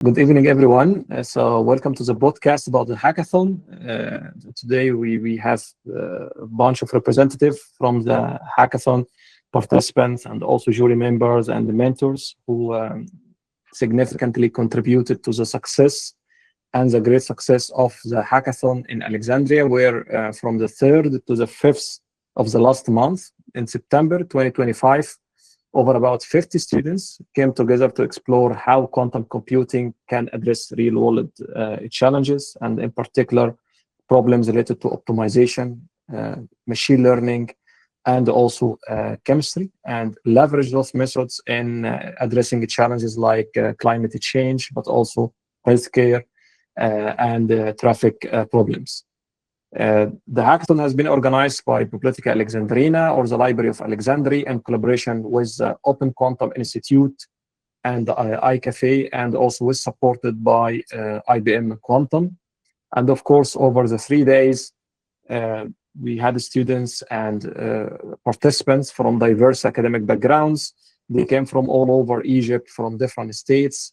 Good evening, everyone. So welcome to the podcast about the hackathon. Today we have a bunch of representatives from the hackathon participants and also jury members and the mentors who significantly contributed to the success and the great success of the hackathon in Alexandria, where from the 3rd to the 5th of the last month in September 2025, over about 50 students came together to explore how quantum computing can address real-world challenges, and in particular, problems related to optimization, machine learning, and also chemistry, and leverage those methods in addressing challenges like climate change, but also healthcare and traffic problems. The hackathon has been organized by Bibliotheca Alexandrina, or the Library of Alexandria, in collaboration with the Open Quantum Institute and the iQafé, and also was supported by IBM Quantum. And of course, over the 3 days, we had students and participants from diverse academic backgrounds. They came from all over Egypt, from different states,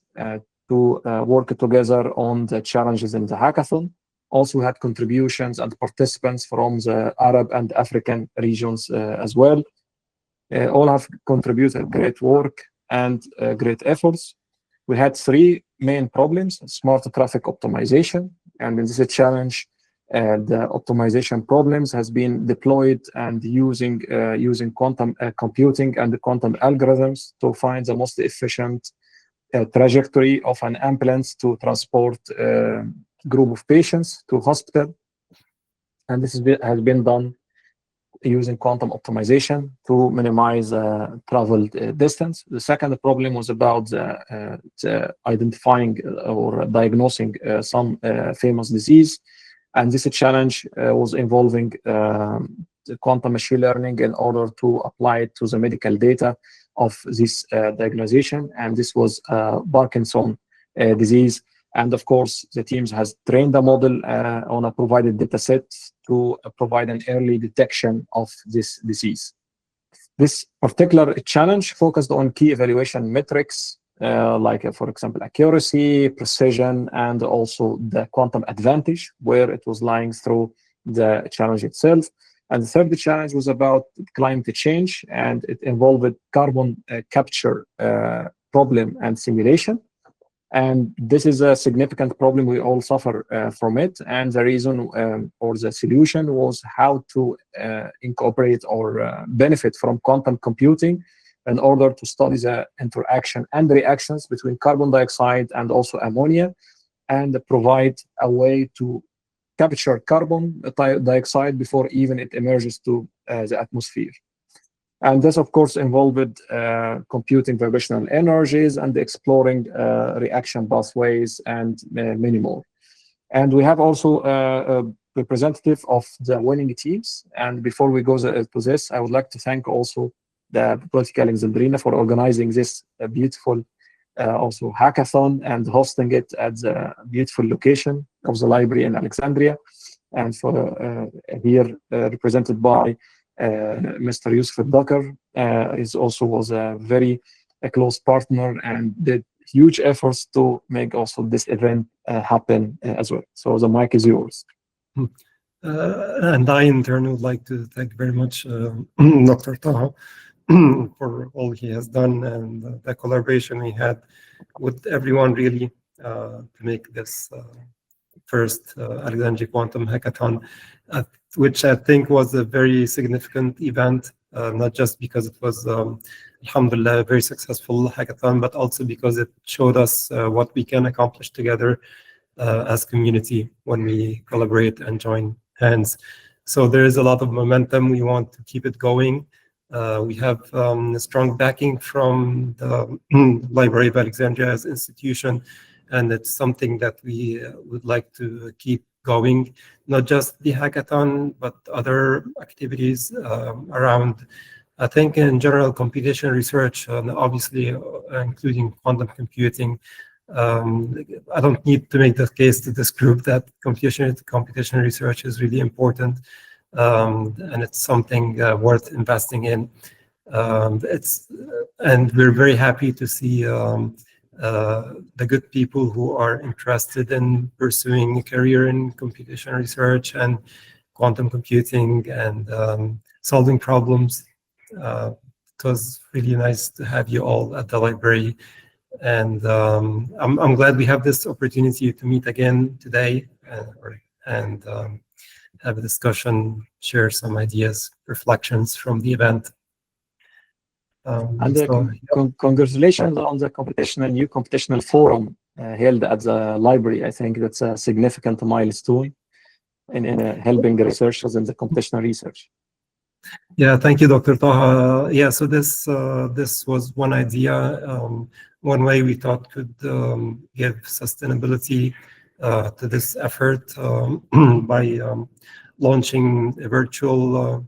to work together on the challenges in the hackathon. Also had contributions and participants from the Arab and African regions as well. All have contributed great work and great efforts. We had 3 main problems: smart traffic optimization, and in this challenge, the optimization problems has been deployed and using quantum computing and the quantum algorithms to find the most efficient trajectory of an ambulance to transport group of patients to hospital, and this has been done using quantum optimization to minimize travel distance. The second problem was about the identifying or diagnosing some famous disease, and this challenge was involving the quantum machine learning in order to apply it to the medical data of this diagnosis, and this was Parkinson disease. And of course, the teams has trained the model on a provided data set to provide an early detection of this disease. This particular challenge focused on key evaluation metrics, like, for example, accuracy, precision, and also the quantum advantage, where it was lying through the challenge itself. And the third challenge was about climate change, and it involved carbon capture problem and simulation. And this is a significant problem. We all suffer from it. And the reason or the solution was how to incorporate or benefit from quantum computing in order to study the interaction and reactions between carbon dioxide and also ammonia, and provide a way to capture carbon dioxide before even it emerges to the atmosphere. And this, of course, involved computing vibrational energies and exploring reaction pathways and many more. And we have also a representative of the winning teams. And before we go to this, I would like to thank also the Bibliotheca Alexandrina for organizing this beautiful also hackathon and hosting it at the beautiful location of the library in Alexandria. And for here represented by Mr. Yusuf Dakar, is also was a very close partner and did huge efforts to make also this event happen as well. So the mic is yours. And I in turn would like to thank very much Dr. Taha for all he has done and the collaboration we had with everyone really to make this first Alexandria Quantum Hackathon, which I think was a very significant event, not just because it was, alhamdulillah, a very successful hackathon, but also because it showed us what we can accomplish together as community when we collaborate and join hands. So there is a lot of momentum. We want to keep it going. We have a strong backing from the Library of Alexandria as institution, and it's something that we would like to keep going, not just the hackathon, but other activities around, I think, in general, computational research, and obviously including quantum computing. I don't need to make the case to this group that computational research is really important, and it's something worth investing in. And we're very happy to see the good people who are interested in pursuing a career in computational research and quantum computing and solving problems. It was really nice to have you all at the library. And I'm glad we have this opportunity to meet again today and have a discussion, share some ideas, reflections from the event. Congratulations on the new computational forum held at the library. I think that's a significant milestone in helping researchers in the computational research. Yeah, thank you, Dr. Taha. Yeah, so this was one idea, one way we thought could give sustainability to this effort by launching a virtual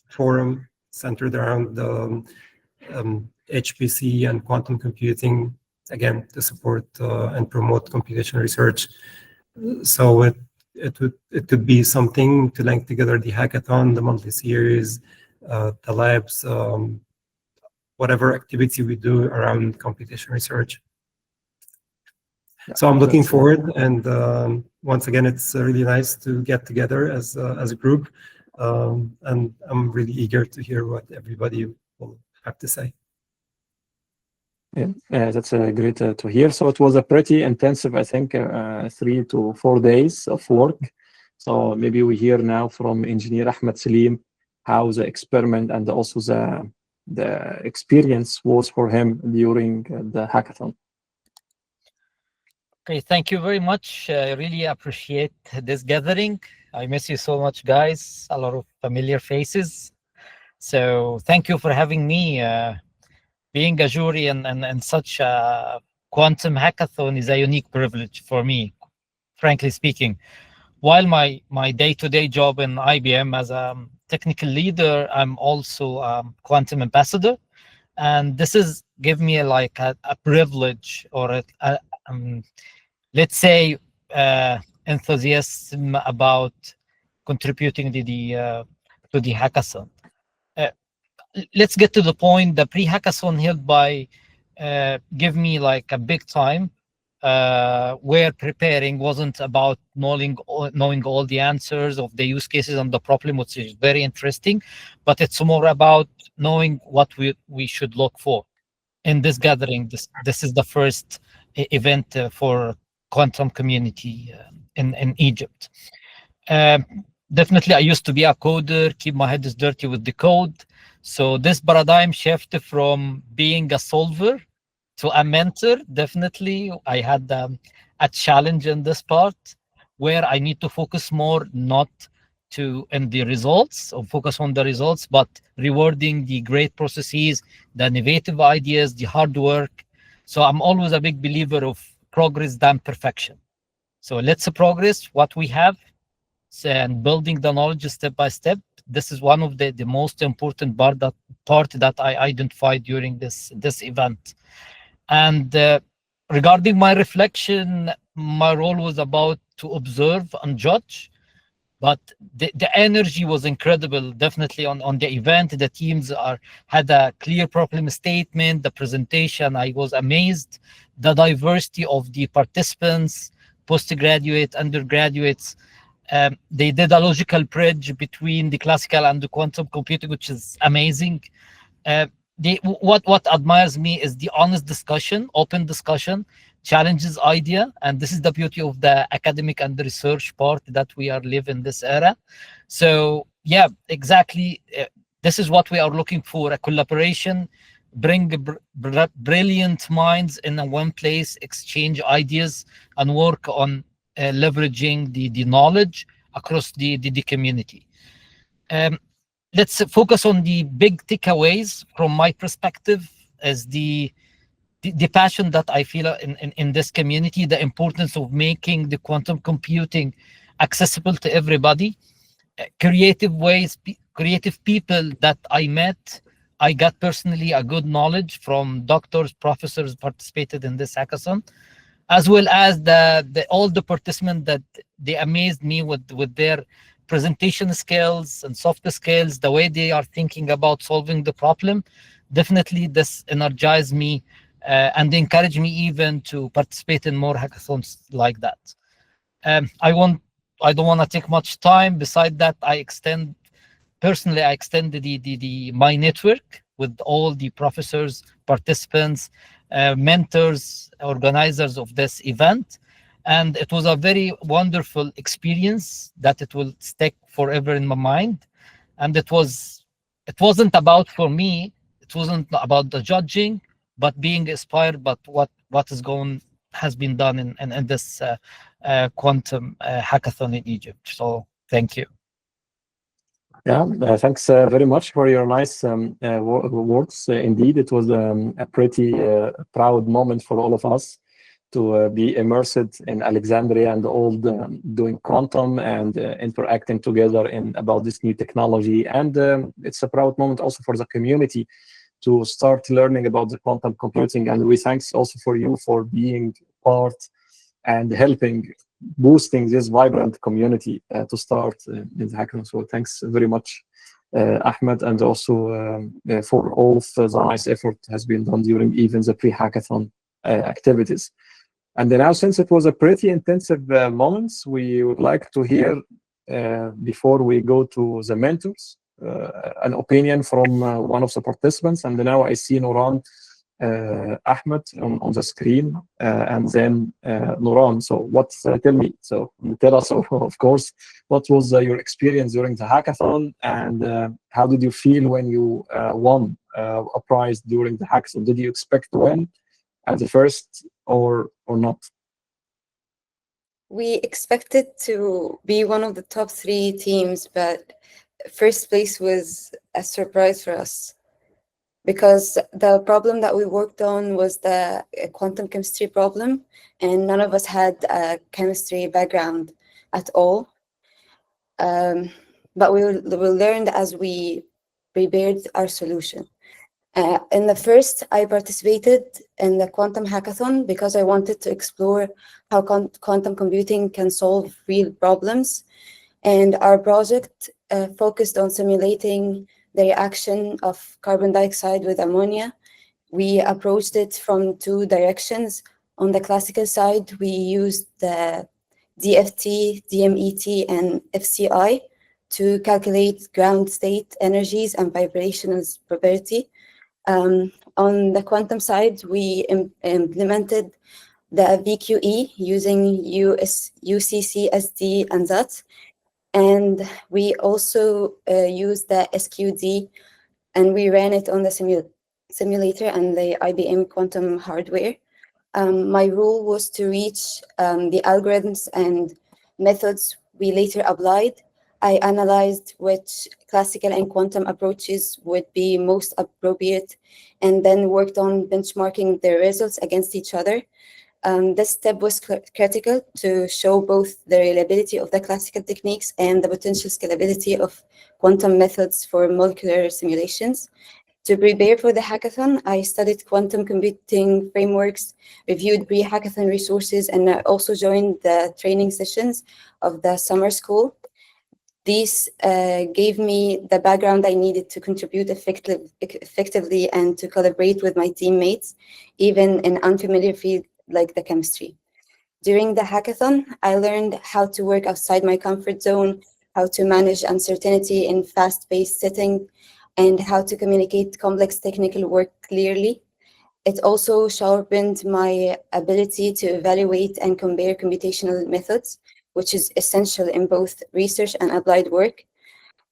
forum centered around HPC and quantum computing, again, to support and promote computational research. So it could be something to link together the hackathon, the monthly series, the labs, whatever activity we do around computational research. So I'm looking forward, and once again, it's really nice to get together as a group, and I'm really eager to hear what everybody will have to say. Yeah, that's great to hear. So it was a pretty intensive, I think, 3 to 4 days of work. So maybe we hear now from engineer Ahmed Sleem how the experiment and also the experience was for him during the hackathon. Okay, thank you very much. I really appreciate this gathering. I miss you so much, guys. A lot of familiar faces. So thank you for having me. Being a jury and such a quantum hackathon is a unique privilege for me, frankly speaking. While my day-to-day job in IBM as a technical leader, I'm also a quantum ambassador. And this is give me a privilege or let's say enthusiasm about contributing to the hackathon. Let's get to the point. The pre-hackathon held by give me like a big time where preparing wasn't about knowing all the answers of the use cases and the problem, which is very interesting, but it's more about knowing what we should look for in this gathering. This is the first event for quantum community in Egypt. Definitely, I used to be a coder, keep my head dirty with the code. So this paradigm shift from being a solver to a mentor, definitely I had a challenge in this part where I need to focus more not in the results or focus on the results, but rewarding the great processes, the innovative ideas, the hard work. So I'm always a big believer of progress than perfection. So let's progress what we have and building the knowledge step by step. This is one of the most important part that I identified during this event. And regarding my reflection, my role was about to observe and judge, but the energy was incredible. Definitely on the event, the teams had a clear problem statement. The presentation, I was amazed. The diversity of the participants, postgraduate, undergraduates. They did a logical bridge between the classical and the quantum computing, which is amazing. What admires me is the honest discussion, open discussion, challenges idea, and this is the beauty of the academic and the research part that we are living in this era. So yeah, exactly. This is what we are looking for: a collaboration, bring brilliant minds in one place, exchange ideas, and work on leveraging the knowledge across the community. Let's focus on the big takeaways from my perspective as the passion that I feel in this community, the importance of making the quantum computing accessible to everybody, creative ways, creative people that I met. I got personally a good knowledge from doctors, professors participated in this hackathon, as well as all the participants that they amazed me with their presentation skills and soft skills, the way they are thinking about solving the problem. Definitely this energized me and encouraged me even to participate in more hackathons like that. I don't want to take much time. Beside that, I extended my network with all the professors, participants, mentors, organizers of this event. And it was a very wonderful experience that it will stick forever in my mind. And it wasn't about, for me, it wasn't about the judging, but being inspired by what has been done in this quantum hackathon in Egypt. So thank you. Yeah, thanks very much for your nice words. Indeed, it was a pretty proud moment for all of us to be immersed in Alexandria and all doing quantum and interacting together about this new technology. And it's a proud moment also for the community to start learning about the quantum computing. And we thanks also for you for being part and helping boosting this vibrant community to start in the hackathon. So thanks very much, Ahmed, and also for all of the nice effort has been done during even the pre-hackathon activities. And then now, since it was a pretty intensive moments, we would like to hear, before we go to the mentors, an opinion from one of the participants. And now I see Nuran Ahmed on the screen, and then Nuran. So tell me, so tell us, of course, what was your experience during the hackathon, and how did you feel when you won a prize during the hackathon? Did you expect to win at the first or not? We expected to be one of the top 3 teams, but first place was a surprise for us because the problem that we worked on was the quantum chemistry problem, and none of us had a chemistry background at all. But we learned as we prepared our solution. In the first, I participated in the quantum hackathon because I wanted to explore how quantum computing can solve real problems. And our project focused on simulating the reaction of carbon dioxide with ammonia. We approached it from 2 directions. On the classical side, we used the DFT, DMET, and FCI to calculate ground state energies and vibrational probability. On the quantum side, we implemented the VQE using UCCSD and that. And we also used the SQD, and we ran it on the simulator and the IBM Quantum hardware. My role was to reach the algorithms and methods we later applied. I analyzed which classical and quantum approaches would be most appropriate, and then worked on benchmarking the results against each other. This step was critical to show both the reliability of the classical techniques and the potential scalability of quantum methods for molecular simulations. To prepare for the hackathon, I studied quantum computing frameworks, reviewed pre-hackathon resources, and I also joined the training sessions of the summer school. These gave me the background I needed to contribute effectively and to collaborate with my teammates, even in unfamiliar fields like the chemistry. During the hackathon, I learned how to work outside my comfort zone, how to manage uncertainty in fast-paced setting, and how to communicate complex technical work clearly. It also sharpened my ability to evaluate and compare computational methods, which is essential in both research and applied work.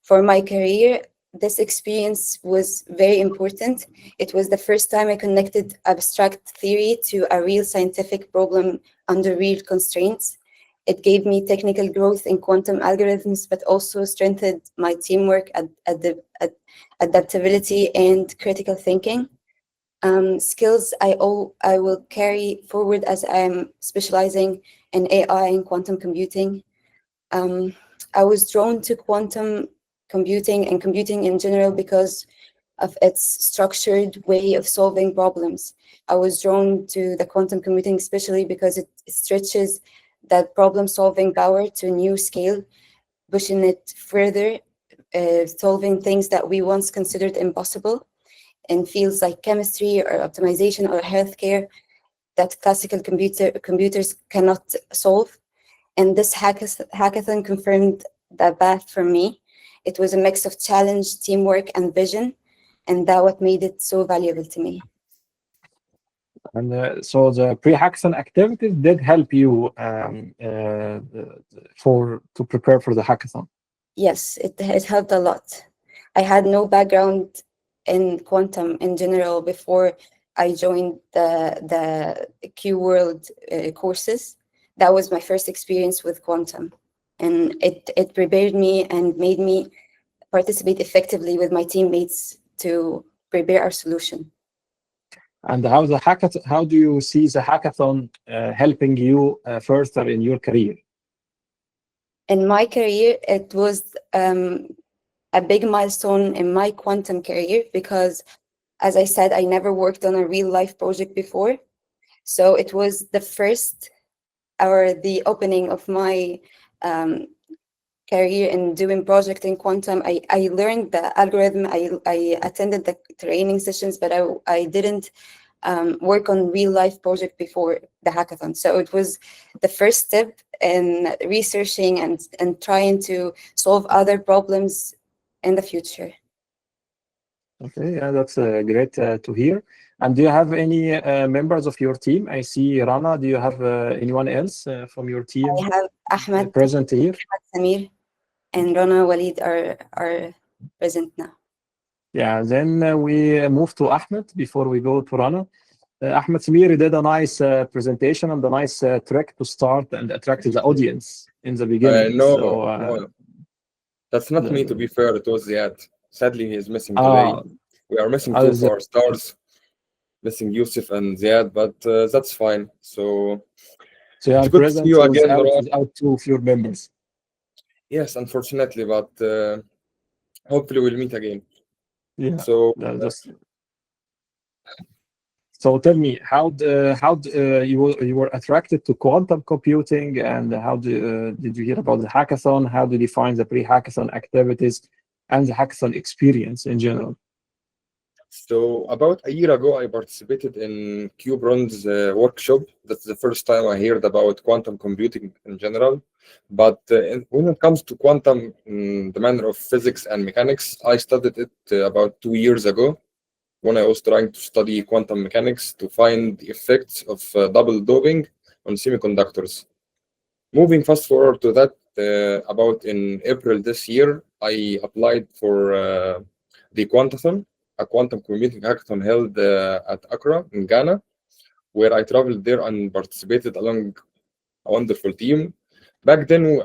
For my career, this experience was very important. It was the first time I connected abstract theory to a real scientific problem under real constraints. It gave me technical growth in quantum algorithms, but also strengthened my teamwork, adaptability, and critical thinking. Skills I will carry forward as I'm specializing in AI and quantum computing. I was drawn to quantum computing and computing in general because of its structured way of solving problems. I was drawn to the quantum computing especially because it stretches that problem-solving power to a new scale, pushing it further, solving things that we once considered impossible. in fields like chemistry or optimization or healthcare that classical computers cannot solve. And this hackathon confirmed that path for me. It was a mix of challenge, teamwork, and vision, and that what made it so valuable to me. And so the pre-hackathon activities did help you to prepare for the hackathon. Yes, it helped a lot. I had no background in quantum in general before I joined the Q World courses. That was my first experience with quantum, and it prepared me and made me participate effectively with my teammates to prepare our solution. And how do you see the hackathon helping you further in your career? In my career, it was a big milestone in my quantum career because, as I said, I never worked on a real life project before. So it was the first or the opening of my career in doing project in quantum. I learned the algorithm, I attended the training sessions, but I didn't work on real life project before the hackathon. So it was the first step in researching and trying to solve other problems in the future. Okay, yeah, that's great to hear. And do you have any members of your team? I see Rana. Do you have anyone else from your team? I have Ahmed, present here. Samir, and Rana Walid are present now. Yeah, then we move to Ahmed before we go to Rana. Ahmed Samir did a nice presentation and a nice trick to start and attract the audience in the beginning. No, that's not me, to be fair. It was Ziad. Sadly, he is missing today. We are missing two of our stars, missing Yusuf and Ziad, but that's fine. So you are present you again, without two of your members. Yes, unfortunately, but hopefully we'll meet again. Yeah. So tell me, how you were attracted to quantum computing, and how did you hear about the hackathon? How did you find the pre-hackathon activities and the hackathon experience in general? So about a year ago, I participated in Qbron's workshop. That's the first time I heard about quantum computing in general. But when it comes to quantum, the manner of physics and mechanics, I studied it about 2 years ago, when I was trying to study quantum mechanics to find the effects of double doping on semiconductors. Moving fast forward to that, about in April this year, I applied for the Quantathon, a quantum computing hackathon held at Accra in Ghana, where I traveled there and participated along a wonderful team. Back then,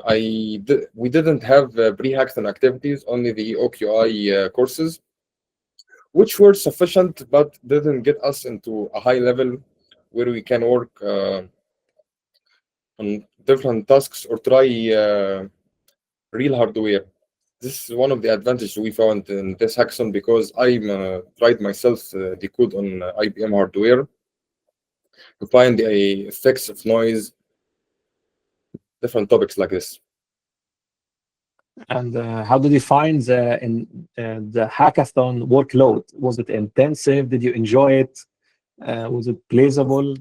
we didn't have pre-hackathon activities, only the OQI courses, which were sufficient but didn't get us into a high level where we can work on different tasks or try real hardware. This is one of the advantages we found in this hackathon, because I tried myself the code on IBM hardware to find the effects of noise, different topics like this. And how did you find the hackathon workload? Was it intensive? Did you enjoy it? Was it pleasurable?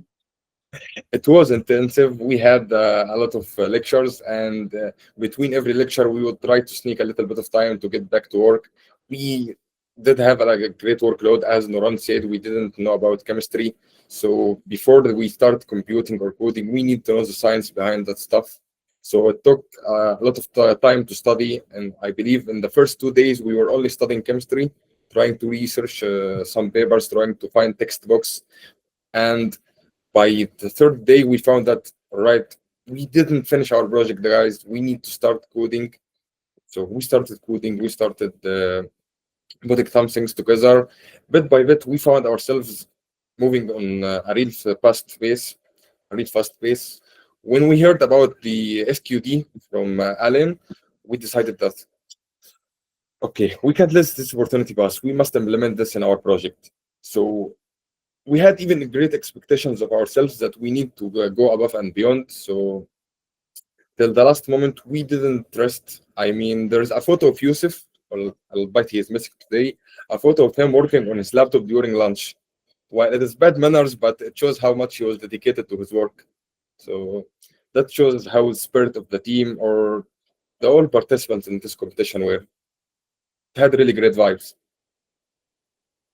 It was intensive. We had a lot of lectures, and between every lecture, we would try to sneak a little bit of time to get back to work. We did have a great workload. As Noran said, we didn't know about chemistry. So before we start computing or coding, we need to know the science behind that stuff. So it took a lot of time to study. And I believe in the first 2 days, we were only studying chemistry, trying to research some papers, trying to find textbooks. And by the third day, we found that, right, we didn't finish our project, guys. We need to start coding. So we started coding. We started putting some things together. Bit by bit, we found ourselves moving on a real fast pace. When we heard about the SQD from Alan, we decided that, okay, we can't let this opportunity pass. We must implement this in our project. So we had even great expectations of ourselves that we need to go above and beyond. So till the last moment, we didn't rest. I mean, there's a photo of Yusuf, albeit he is missing today. a photo of him working on his laptop during lunch. Well, it is bad manners, but it shows how much he was dedicated to his work. So that shows how the spirit of the team or the all participants in this competition were. It had really great vibes.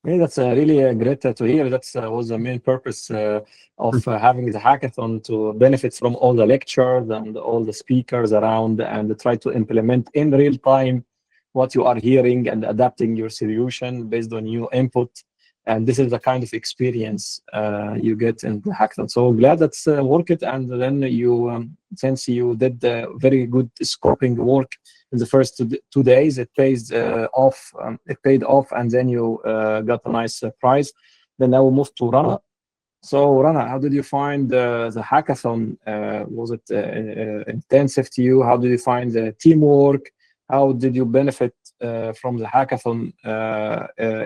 Yeah, that's really great to hear. That was the main purpose of having the hackathon, to benefit from all the lectures and all the speakers around, and try to implement in real time what you are hearing and adapting your solution based on your input. And this is the kind of experience you get in the hackathon. So glad that's worked. And then you, since you did very good scoping work in the first 2 days, it pays off. It paid off, and then you got a nice prize. Then now we move to Rana. So Rana, how did you find the hackathon? Was it intensive to you? How did you find the teamwork? How did you benefit from the hackathon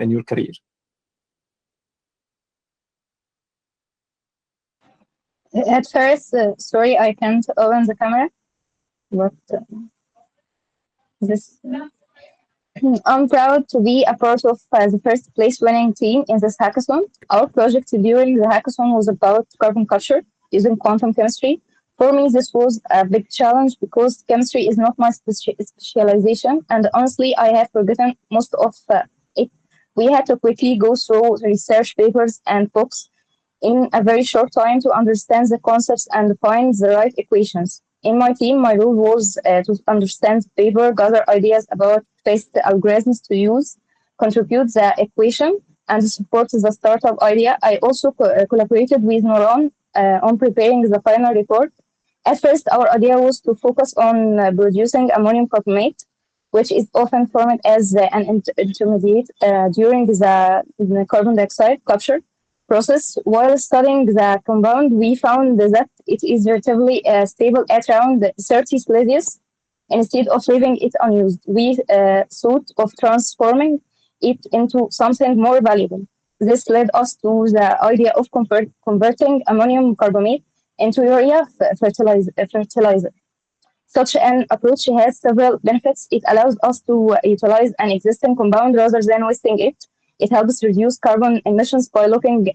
in your career? At first, sorry, I can't open the camera, but this. I'm proud to be a part of the first place winning team in this hackathon. Our project during the hackathon was about carbon capture using quantum chemistry. For me, this was a big challenge because chemistry is not my specialization, and honestly, I have forgotten most of it. We had to quickly go through research papers and books in a very short time to understand the concepts and find the right equations. In my team, my role was to understand the paper, gather ideas about best algorithms to use, contribute the equation, and support the startup idea. I also collaborated with Noran on preparing the final report. At first, our idea was to focus on producing ammonium carbonate, which is often formed as an intermediate during the carbon dioxide capture process. While studying the compound, we found that it is relatively stable at around 30 Celsius. Instead of leaving it unused, we thought of transforming it into something more valuable. This led us to the idea of converting ammonium carbonate into urea fertilizer. Such an approach has several benefits. It allows us to utilize an existing compound rather than wasting it. It helps reduce carbon emissions by locking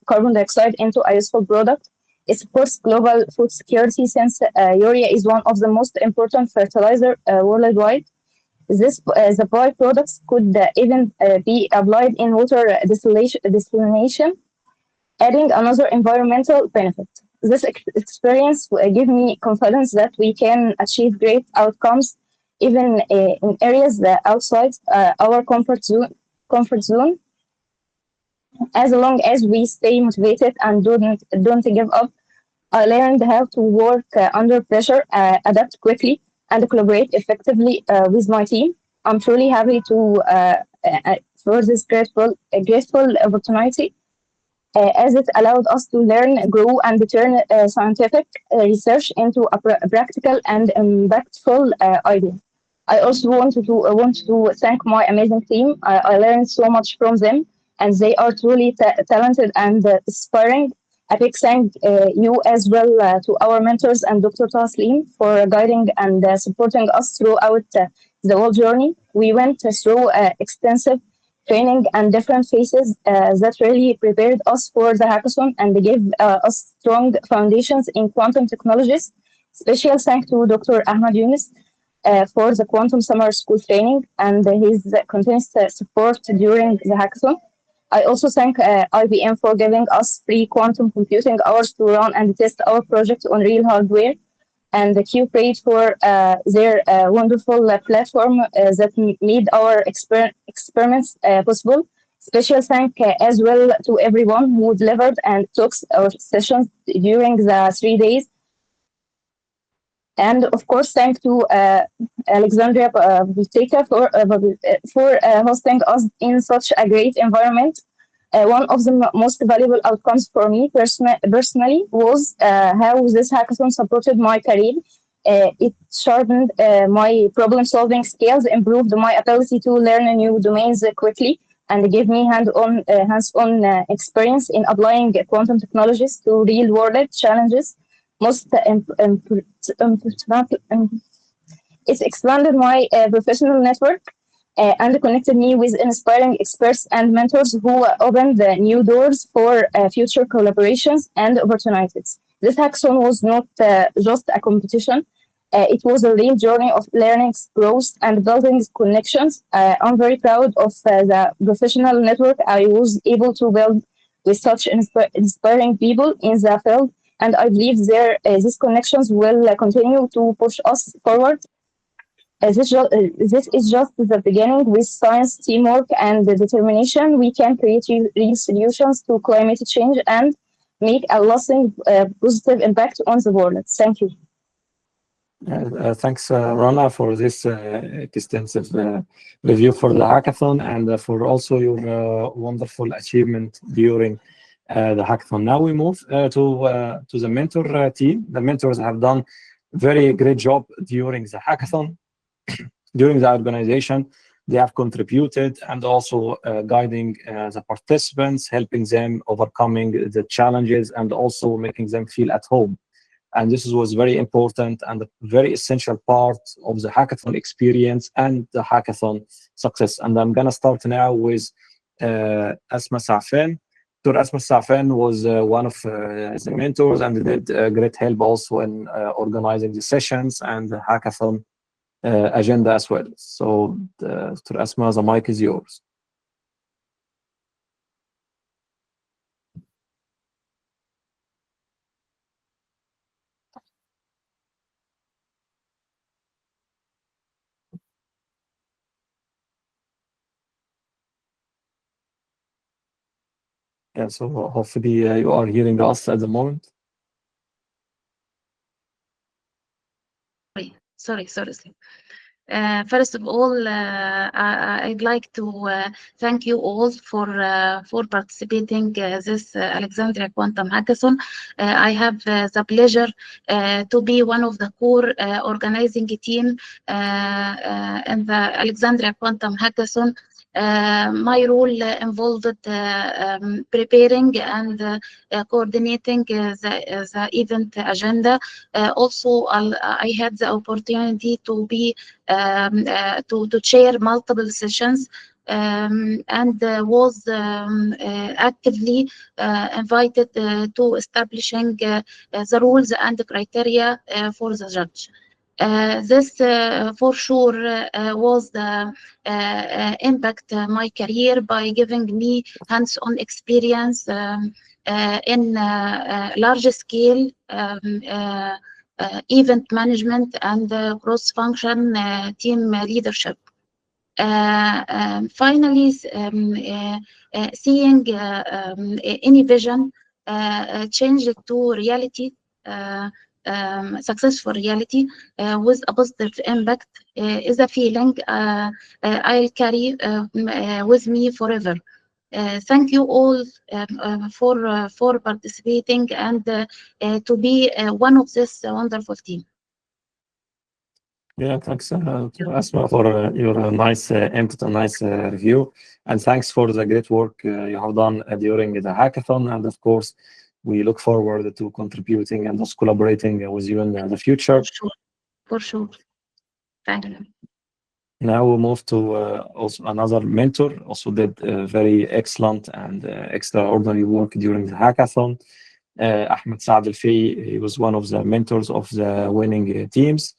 carbon dioxide into a useful product. It supports global food security since urea is one of the most important fertilizer worldwide. The byproducts could even be applied in water desalination, adding another environmental benefit. This experience gave me confidence that we can achieve great outcomes even in areas outside our comfort zone, as long as we stay motivated and don't give up. I learned how to work under pressure, adapt quickly, and collaborate effectively with my team. I'm truly happy for this grateful opportunity, as it allowed us to learn, grow, and turn scientific research into a practical and impactful idea. I also want to thank my amazing team. I learned so much from them, and they are truly talented and inspiring. A big thank you as well to our mentors and Dr. Sleem for guiding and supporting us throughout the whole journey. We went through extensive training and different phases that really prepared us for the hackathon and gave us strong foundations in quantum technologies. Special thanks to Dr. Ahmed Yunus for the quantum summer school training and his continuous support during the hackathon. I also thank IBM for giving us free quantum computing hours to run and test our project on real hardware, and the QPrate for their wonderful platform that made our experiments possible. Special thank as well to everyone who delivered and took our sessions during the 3 days. And of course, thank to Alexandria Bibliotheca for hosting us in such a great environment. One of the most valuable outcomes for me personally was how this hackathon supported my career. It sharpened my problem-solving skills, improved my ability to learn new domains quickly, and gave me hands-on experience in applying quantum technologies to real-world challenges. It expanded my professional network, and connected me with inspiring experts and mentors who opened the new doors for future collaborations and opportunities. This hackathon was not just a competition. It was a real journey of learning, growth, and building connections. I'm very proud of the professional network I was able to build with such inspiring people in the field, and I believe these connections will continue to push us forward. This is just the beginning. With science, teamwork, and determination, we can create real solutions to climate change and make a lasting positive impact on the world. Thank you. Thanks, Rana, for this extensive review for the hackathon and for also your wonderful achievement during the hackathon. Now we move to the mentor team. The mentors have done very great job during the hackathon. During the organization, they have contributed and also guiding the participants, helping them overcoming the challenges and also making them feel at home. And this was very important and a very essential part of the hackathon experience and the hackathon success. And I'm going to start now with Asma Safan. Dr. Asma Safan was one of the mentors and did great help also in organizing the sessions and the hackathon agenda as well. So, Dr. Asma, the mic is yours. Yeah, so hopefully you are hearing us at the moment. Sorry. First of all, I'd like to thank you all for participating this Alexandria Quantum Hackathon. I have the pleasure to be one of the core organizing team in the Alexandria Quantum Hackathon. My role involved preparing and coordinating the event agenda. Also, I had the opportunity to be to chair multiple sessions and was actively invited to establishing the rules and the criteria for the judge. This for sure was the impact my career by giving me hands-on experience in large scale event management and cross-function team leadership. Finally, seeing any vision changed to reality, successful reality with a positive impact is a feeling I'll carry with me forever. Thank you all for participating and to be one of this wonderful team. Yeah, thanks, Asma, for your nice input and nice review. And thanks for the great work you have done during the hackathon. And of course, we look forward to contributing and also collaborating with you in the future. For sure. Thank you. Now we'll move to also another mentor, also did very excellent and extraordinary work during the hackathon. Ahmed Saad Al-Fi, he was one of the mentors of the winning teams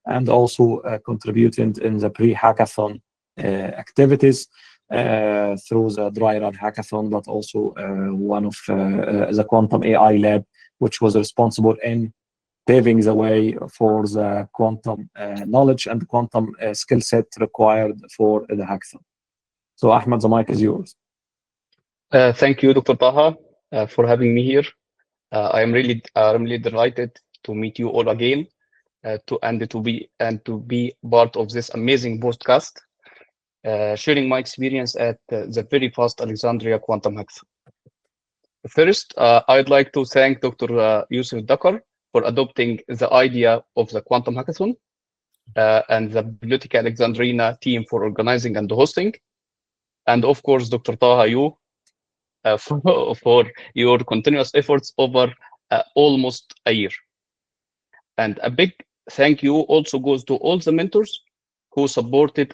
and also contributed in the pre-hackathon activities through the dry run hackathon, but also one of the Quantum AI lab, which was responsible in paving the way for the quantum knowledge and quantum skill set required for the hackathon. So Ahmed, the mic is yours. Thank you, Dr. Taha, for having me here. I'm really delighted to meet you all again, to be part of this amazing podcast, sharing my experience at the very first Alexandria Quantum Hackathon. First, I'd like to thank Dr. Yusuf Dakar for adopting the idea of the Quantum Hackathon and the Bibliotheca Alexandrina team for organizing and hosting, and of course, Dr. Taha, you for your continuous efforts over almost a year. And a big thank you also goes to all the mentors who supported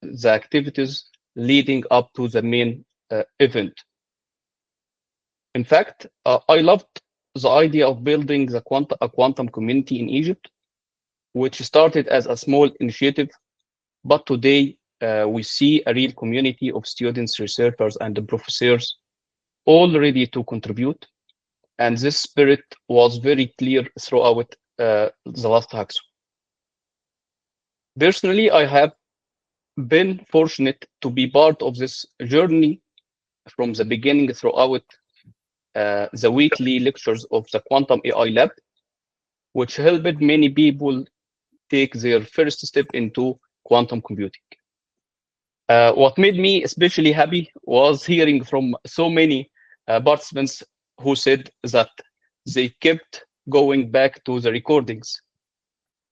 the activities leading up to the main event. In fact, I loved the idea of building a quantum community in Egypt, which started as a small initiative, but today we see a real community of students, researchers, and professors all ready to contribute. And this spirit was very clear throughout the last hackathon. Personally, I have been fortunate to be part of this journey from the beginning throughout the weekly lectures of the Quantum AI Lab, which helped many people take their first step into quantum computing. What made me especially happy was hearing from so many participants who said that they kept going back to the recordings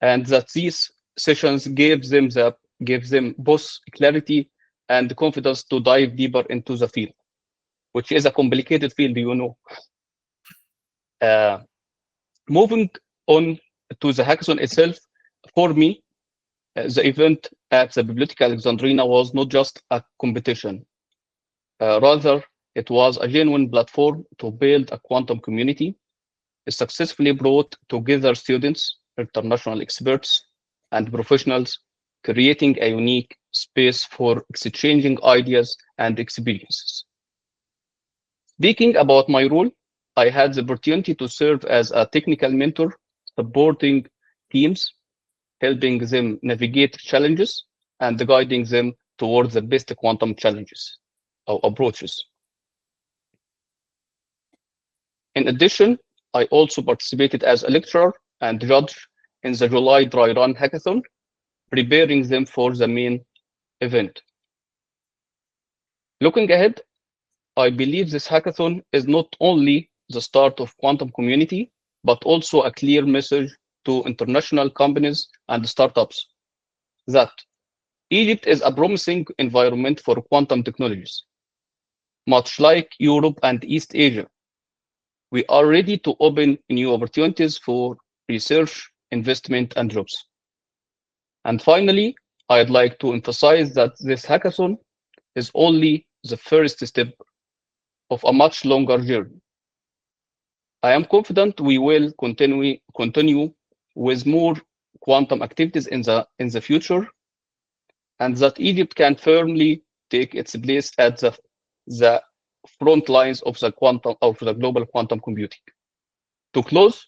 and that these sessions gave them both clarity and confidence to dive deeper into the field, which is a complicated field, you know. Moving on to the hackathon itself, for me, the event at the Bibliotheca Alexandrina was not just a competition. Rather, it was a genuine platform to build a quantum community. It successfully brought together students, international experts, and professionals, creating a unique space for exchanging ideas and experiences. Speaking about my role, I had the opportunity to serve as a technical mentor, supporting teams, helping them navigate challenges, and guiding them towards the best quantum challenges or approaches. In addition, I also participated as a lecturer and judge in the July Dry Run Hackathon, preparing them for the main event. Looking ahead, I believe this hackathon is not only the start of quantum community, but also a clear message to international companies and startups that Egypt is a promising environment for quantum technologies. Much like Europe and East Asia, we are ready to open new opportunities for research, investment, and jobs. And finally, I'd like to emphasize that this hackathon is only the first step of a much longer journey. I am confident we will continue with more quantum activities in the future, and that Egypt can firmly take its place at the front lines of the global quantum computing. To close,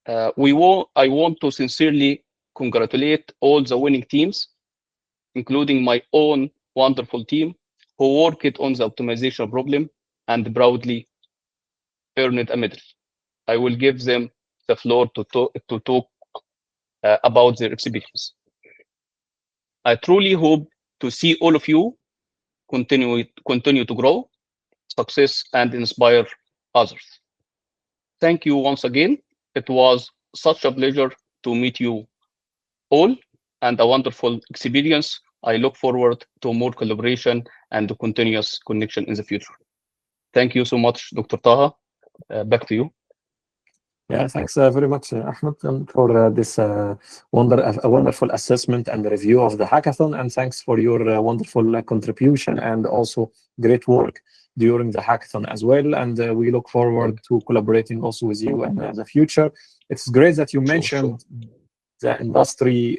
I want to sincerely congratulate all the winning teams, including my own wonderful team, who worked on the optimization problem and proudly earned a medal. I will give them the floor to talk about their experience. I truly hope to see all of you continue to grow, success, and inspire others. Thank you once again. It was such a pleasure to meet you all and a wonderful experience. I look forward to more collaboration and continuous connection in the future. Thank you so much, Dr. Taha. Back to you. Yeah, thanks very much, Ahmed, for this wonderful assessment and review of the hackathon, and thanks for your wonderful contribution and also great work during the hackathon as well. And we look forward to collaborating also with you in the future. It's great that you mentioned the industry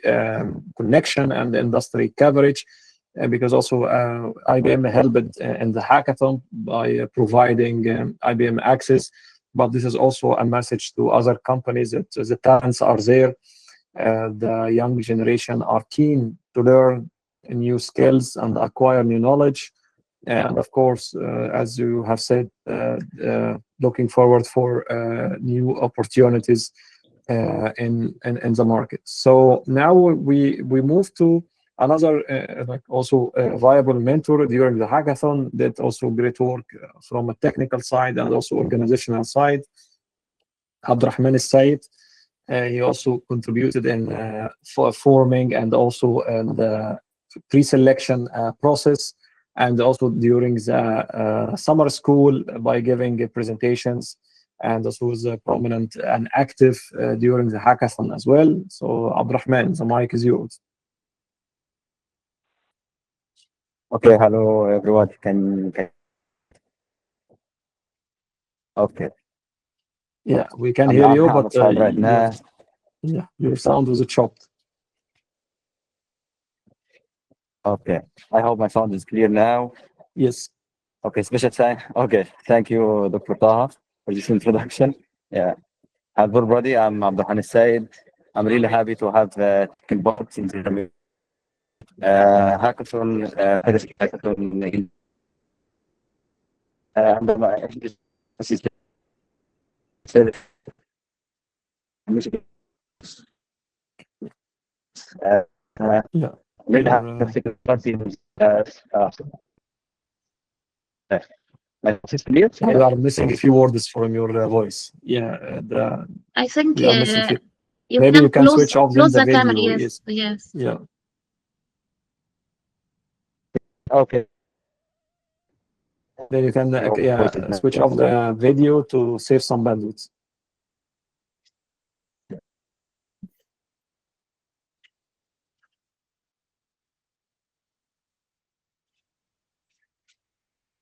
connection and the industry coverage, because also IBM helped in the hackathon by providing IBM access. But this is also a message to other companies that the talents are there. The young generation are keen to learn new skills and acquire new knowledge. And of course, as you have said, looking forward for new opportunities in the market. So now we move to another also viable mentor during the hackathon, that also great work from a technical side and also organizational side. Abdurrahman Said, he also contributed in forming and also the pre-selection process, and also during the summer school by giving presentations, and also was prominent and active during the hackathon as well. So Abdurrahman, the mic is yours. Okay, hello everyone. Okay. Yeah, we can I'm hear you, on the but phone right now. yeah, your sound was chopped. Okay. I hope my sound is clear now. Yes. Okay, special thank. Okay, thank you, Dr. Taha, for this introduction. Yeah. Hi, everybody. I'm Abdulhan Said. I'm really happy to have taken part in the hackathon. Hackathon. Under my assistant. Yeah. Really happy to take part in my assistant. We are missing a few words from your voice. Yeah, I think we are missing few. you Maybe can you can switch off then close the the camera. video. Yes, yes. Yeah. Okay. Then you can switch off the video to save some bandwidth.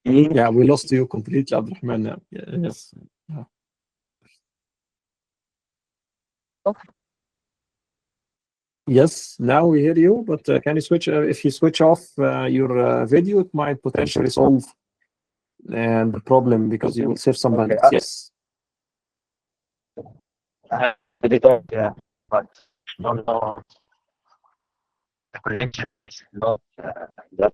Yeah, we lost you completely, Abdulrahman. Now. Yes. Yeah. Yes, now we hear you, but can you switch? If you switch off your video, it might potentially solve the problem because you will save some bandwidth. Yes. Yeah, but don't know the connection is not that.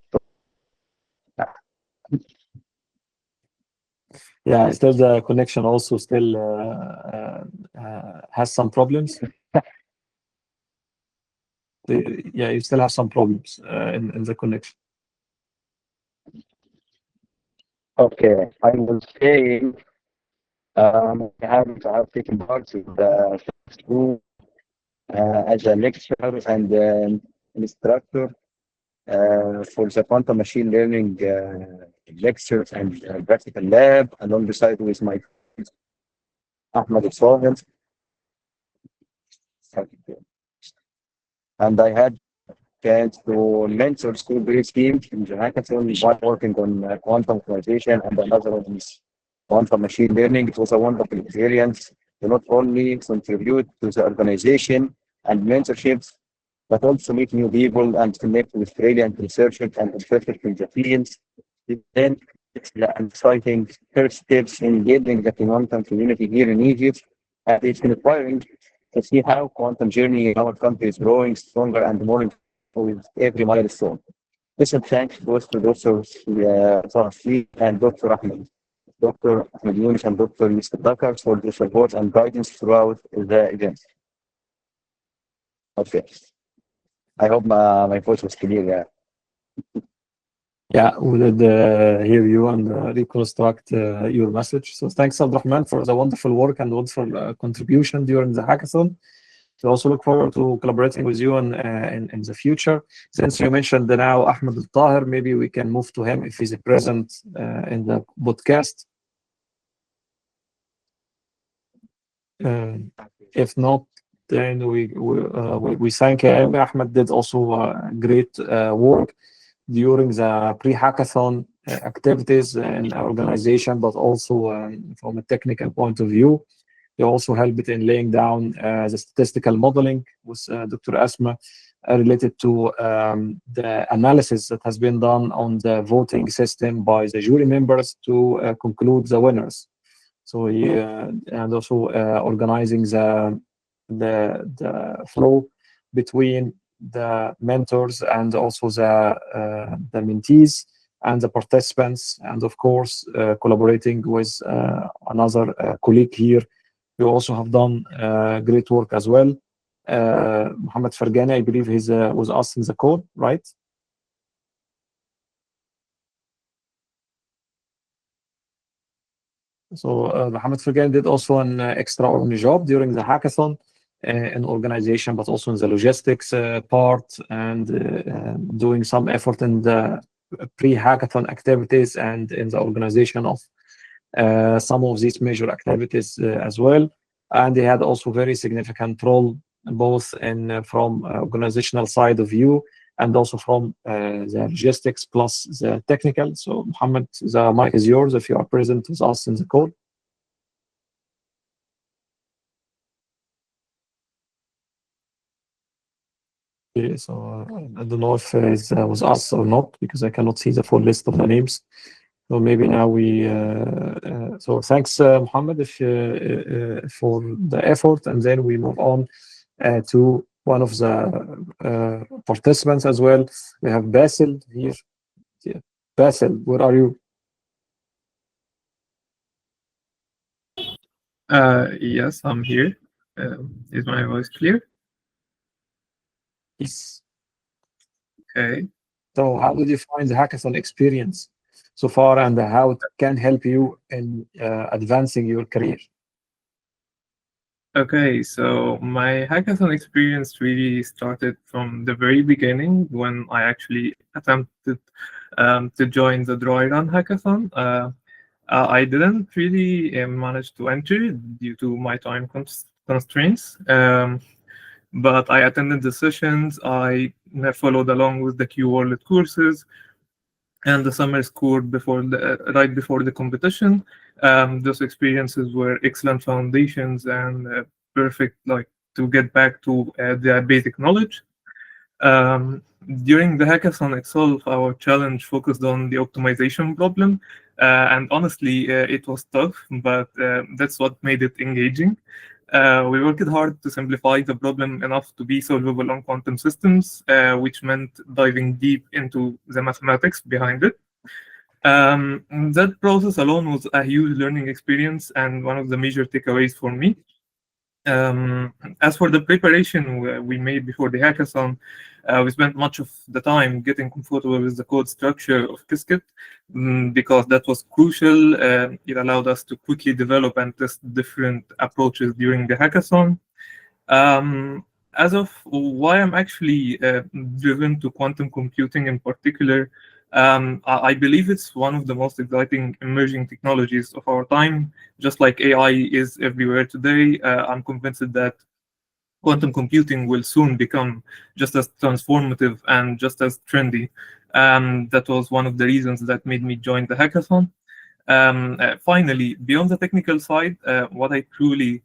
Yeah, still the connection also still has some problems. Yeah, you still have some problems in the connection. Okay, I will say happy to have taken part in the school as a lecturer and instructor for the quantum machine learning lectures and practical lab alongside with my friend Ahmed. And I had chance to mentor school-based teams in the hackathon, one working on quantum quantization and another on quantum machine learning. It was a wonderful experience to not only contribute to the organization and mentorships, but also meet new people and connect with brilliant researchers and professors in the fields. Then it's the exciting first steps in building the quantum community here in Egypt. And it's inspiring to see how quantum journey in our country is growing stronger and more with every milestone. Special thanks goes to Dr. Sleem and Dr. Ahmed. Dr. Ahmed Yunus and Dr. Mr. Bakar for their support and guidance throughout the event. Okay. I hope my voice was clear. Yeah. Yeah, we did hear you and reconstruct your message. So thanks, Abdurrahman, for the wonderful work and wonderful contribution during the hackathon. We also look forward to collaborating with you in the future. Since you mentioned now Ahmed Al-Tahir, maybe we can move to him if he's present in the podcast. If not, then we thank him. Ahmed did also great work during the pre-hackathon activities in our organization, but also from a technical point of view. He also helped in laying down the statistical modeling with Dr. Asma related to the analysis that has been done on the voting system by the jury members to conclude the winners. So he and also organizing the flow between the mentors and also the mentees and the participants, and of course collaborating with another colleague here. We also have done great work as well. Mohammed Fargani, I believe he's was asking the code, right? So Mohammed Fargani did also an extraordinary job during the hackathon in organization, but also in the logistics part, and doing some effort in the pre-hackathon activities and in the organization of some of these major activities as well. And they had also very significant role both in from organizational side of view and also from the logistics plus the technical. So Mohammed, the mic is yours if you are present with us in the call. Okay, so I don't know if it was us or not, because I cannot see the full list of the names. So maybe now we. So thanks, Mohammed, for the effort, and then we move on to one of the participants as well. We have Basil here. Yeah. Basil, where are you? Yes, I'm here. Is my voice clear? Yes. Okay. So how did you find the hackathon experience so far, and how it can help you in advancing your career? Okay, so my hackathon experience really started from the very beginning when I actually attempted to join the dry run hackathon. I didn't really manage to enter due to my time constraints. But I attended the sessions, I followed along with the Q-World courses and the summer school right before the competition. Those experiences were excellent foundations and perfect, like, to get back to the basic knowledge. During the hackathon itself, our challenge focused on the optimization problem, and honestly, it was tough, but that's what made it engaging. We worked hard to simplify the problem enough to be solvable on quantum systems, which meant diving deep into the mathematics behind it. That process alone was a huge learning experience and one of the major takeaways for me. As for the preparation we made before the hackathon, we spent much of the time getting comfortable with the code structure of Qiskit, because that was crucial. It allowed us to quickly develop and test different approaches during the hackathon. As of why I'm actually driven to quantum computing in particular, I believe it's one of the most exciting emerging technologies of our time. Just like AI is everywhere today, I'm convinced that quantum computing will soon become just as transformative and just as trendy. That was one of the reasons that made me join the hackathon. Finally, beyond the technical side, what I truly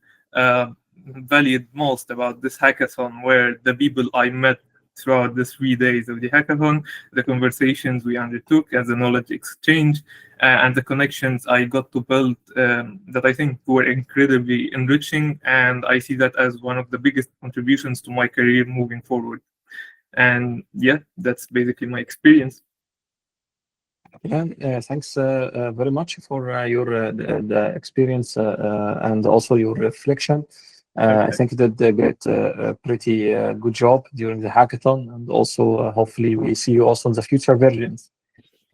valued most about this hackathon were the people I met throughout the 3 days of the hackathon, the conversations we undertook, and the knowledge exchange, and the connections I got to build, that I think were incredibly enriching, and I see that as one of the biggest contributions to my career moving forward. And yeah, that's basically my experience. Yeah, thanks very much for your the experience and also your reflection. I think you did a pretty good job during the hackathon, and also hopefully we see you also in the future versions,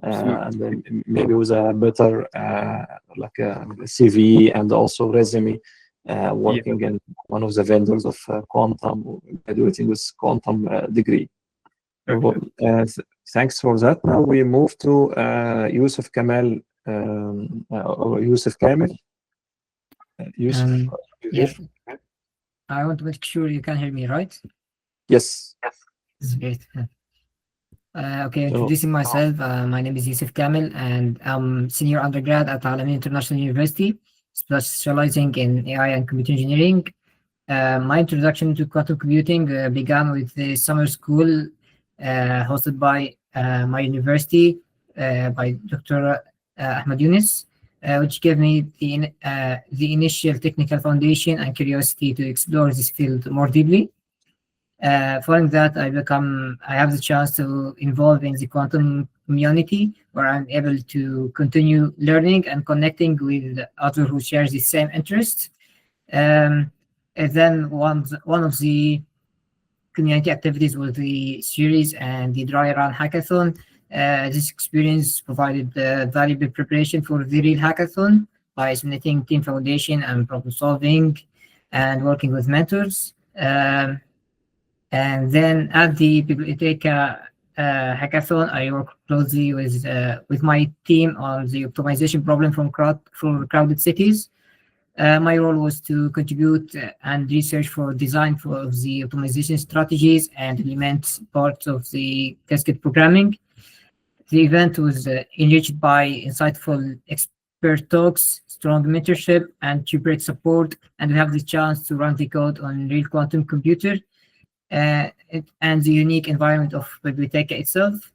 and then maybe with a better like a CV and also resume, working in one of the vendors of quantum, graduating with quantum degree. Thanks for that. Now we move to Yusuf Kamal or Yusuf Kamil. Yusuf, yeah. I want to make sure you can hear me, right? Yes. This is great. Okay, introducing myself. My name is Yusuf Kamil, and I'm senior undergrad at Al Amin International University, specializing in AI and computer engineering. My introduction to quantum computing began with the summer school hosted by my university by Dr. Ahmed Yunus, which gave me the initial technical foundation and curiosity to explore this field more deeply. Following that, I have the chance to involve in the quantum community, where I'm able to continue learning and connecting with others who share the same interests. And then one of the community activities was the series and the dry run hackathon. This experience provided valuable preparation for the real hackathon by submitting team foundation and problem solving and working with mentors. And then at the Bibliotheca Hackathon, I worked closely with my team on the optimization problem for crowded cities. My role was to contribute and research for design for the optimization strategies and implement parts of the cascade programming. The event was enriched by insightful expert talks, strong mentorship, and corporate support, and we have the chance to run the code on real quantum computer and the unique environment of Bibliotheca itself.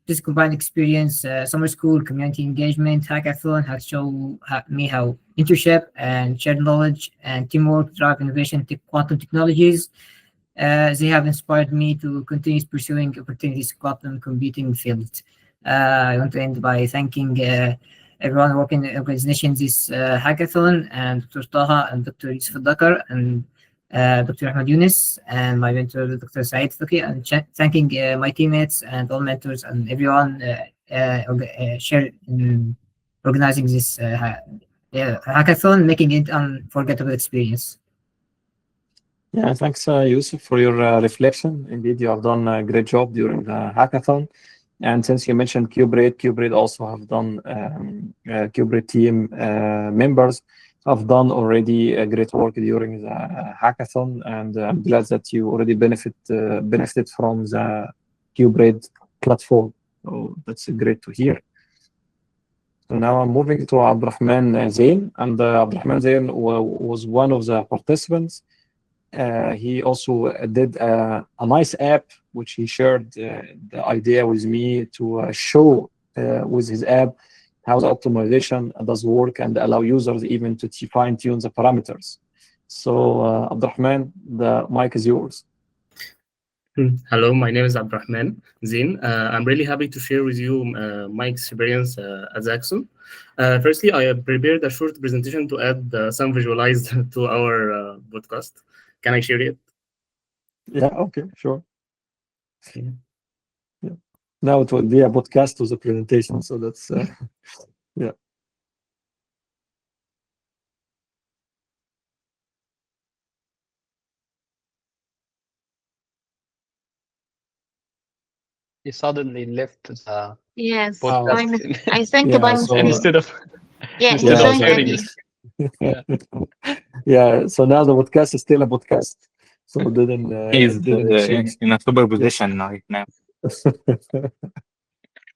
This combined experience, summer school, community engagement, hackathon, has shown me how internship and shared knowledge and teamwork drive innovation quantum technologies. They have inspired me to continue pursuing opportunities in quantum computing field. I want to end by thanking everyone working in the organization this hackathon, and Dr. Taha and Dr. Yusuf Dakar and Dr. Ahmed Yunus and my mentor Dr. Saeed Faki, and thanking my teammates and all mentors and everyone shared in organizing this hackathon, making it unforgettable experience. Yeah, thanks, Yusuf, for your reflection. Indeed, you have done a great job during the hackathon. And since you mentioned Kuberate also have done Kuberate team members have done already a great work during the hackathon, and I'm glad that you already benefited from the Kuberate platform. So that's great to hear. So now I'm moving to Abdurrahman Zain, and Abdurrahman Zain was one of the participants. He also did a nice app, which he shared the idea with me to show with his app how the optimization does work and allow users even to fine-tune the parameters. So, Abdurrahman, the mic is yours. Hello, my name is Abdurrahman Zain. I'm really happy to share with you my experience at Axon. Firstly, I prepared a short presentation to add some visualized to our podcast. Can I share it? Yeah, okay, sure. Yeah. Now it will be a podcast to the presentation, so that's, yeah. He suddenly left the Yes, podcast I think Yeah, by so, mistake. instead of Yeah, he instead of joined sharing early. it. Yeah. yeah, so now the podcast is still a podcast. So He's didn't change. in a super position right now.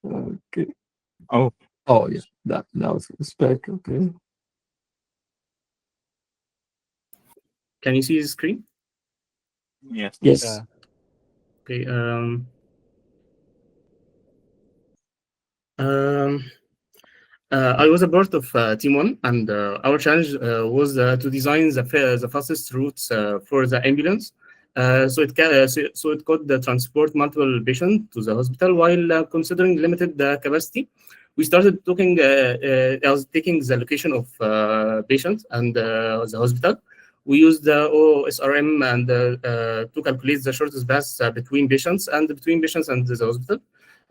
Okay. Oh, Oh yeah, that now it's back. Okay. Can you see the screen? yes. Yes. Okay. I was a part of Team One, and our challenge was to design the fastest routes for the ambulance. So it could transport multiple patients to the hospital while considering limited capacity. We started taking the location of patients and the hospital. We used the OSRM and to calculate the shortest path between patients and the hospital.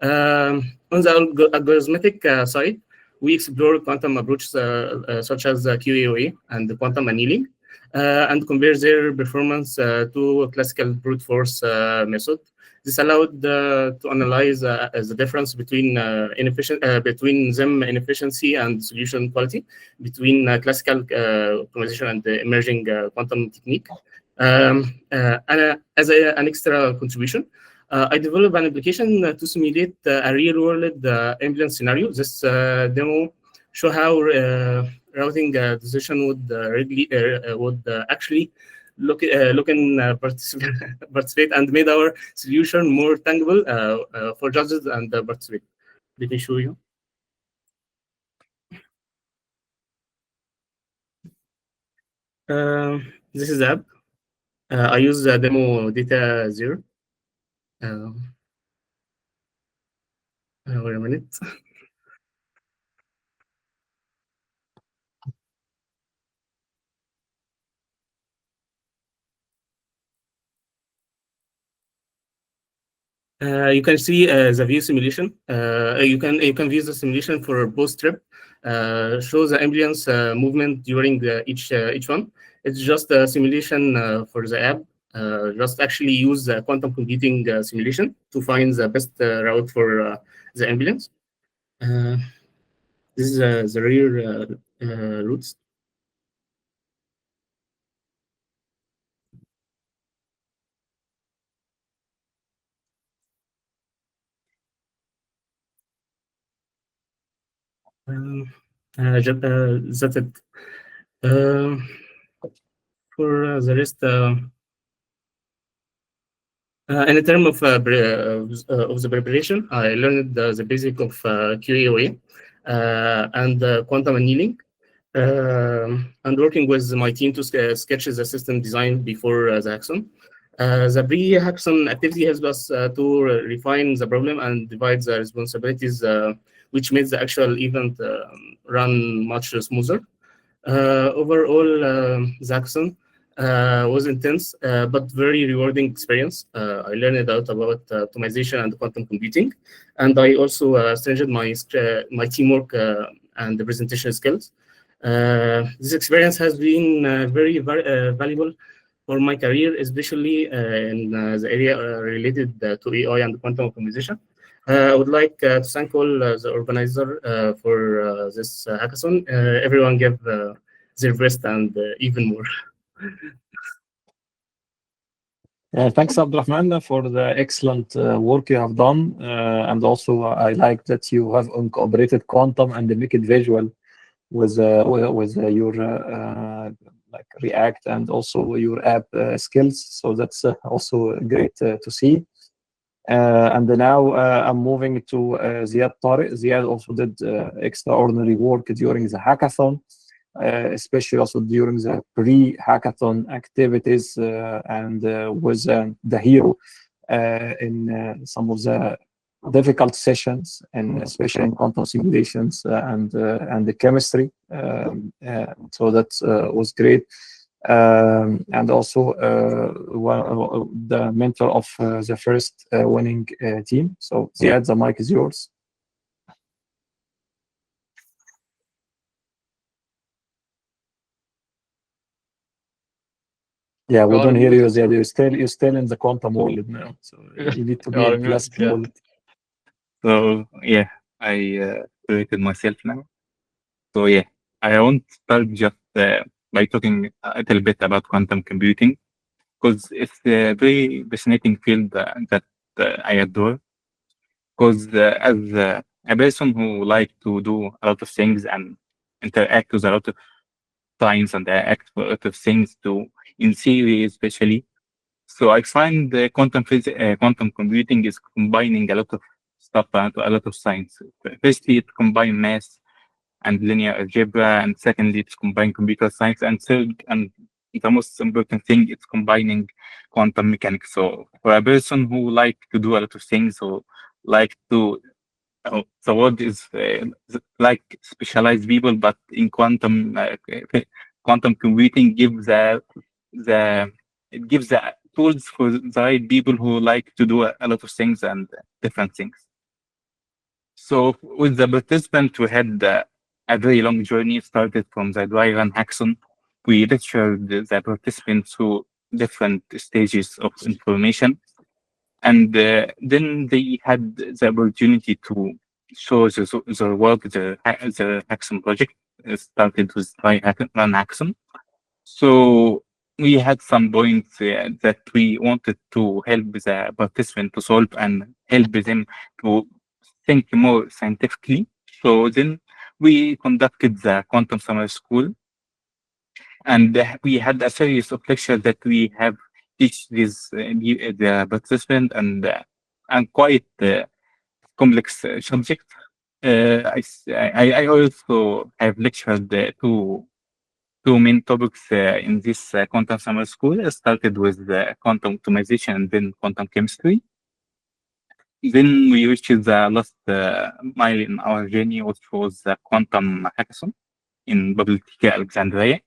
On the algorithmic side, we explore quantum approaches such as QAOA and quantum annealing, and compare their performance to classical brute force method. This allowed to analyze the difference between between them inefficiency and solution quality between classical optimization and the emerging quantum technique. As an extra contribution, I developed an application to simulate a real-world ambulance scenario. This demo show how routing decision would actually participate and made our solution more tangible for judges and participate. Let me show you. This is the app. I use the demo data 0. Wait a minute. You can see the view simulation. You can view the simulation for both trip. Show the ambulance movement during each one. It's just a simulation for the app. Just actually use the quantum computing simulation to find the best route for the ambulance. This is the rear routes. That's it. For the rest, in terms of the preparation, I learned the basic of QAOA and quantum annealing, and working with my team to sketch the system design before the hackathon. The pre-hackathon activity helps us to refine the problem and divide the responsibilities, which makes the actual event run much smoother. Overall, the hackathon was intense, but very rewarding experience. I learned a lot about optimization and quantum computing, and I also strengthened my teamwork and the presentation skills. This experience has been very valuable for my career, especially in the area related to AI and quantum optimization. I would like to thank all the organizer for this hackathon. Everyone gave their best and even more. Thanks, Abdurrahman, for the excellent work you have done. And also, I like that you have incorporated quantum and make it visual with your like React and also your app skills. So that's also great to see. And now I'm moving to Ziad Tariq. Ziad also did extraordinary work during the hackathon, especially also during the pre-hackathon activities, and was the hero in some of the difficult sessions, and especially in quantum simulations and the chemistry. So that was great. And also the mentor of the first winning team. So Ziad, the mic is yours. Yeah, we don't hear you, Ziad. You're still in the quantum world now, so you need to be in classic mode. So yeah, I created myself now. So yeah, I want to start just by talking a little bit about quantum computing, because it's a very fascinating field that I adore. Because as a person who like to do a lot of things and interact with a lot of science and interact with a lot of things to in theory especially. So I find quantum computing is combining a lot of stuff and a lot of science. Firstly, it combines math and linear algebra, and secondly, it's combining computer science, and third, and the most important thing, it's combining quantum mechanics. So for a person who like to do a lot of things, or like to the word is like specialized people, but in quantum computing gives it gives the tools for the right people who like to do a lot of things and different things. So with the participant, we had a very long journey. Started from the dry run hackathon. We lectured the participants through different stages of information, and then they had the opportunity to show the work, the hackathon project. Started with dry run hackathon. So we had some points that we wanted to help the participant to solve and help them to think more scientifically. So then we conducted the quantum summer school, and we had a series of lectures that we have teach the participant and quite complex subject. I also have lectured two main topics in this quantum summer school. I started with quantum optimization and then quantum chemistry. Then we reached the last mile in our journey, which was the quantum hackathon in Bibliotheca Alexandria.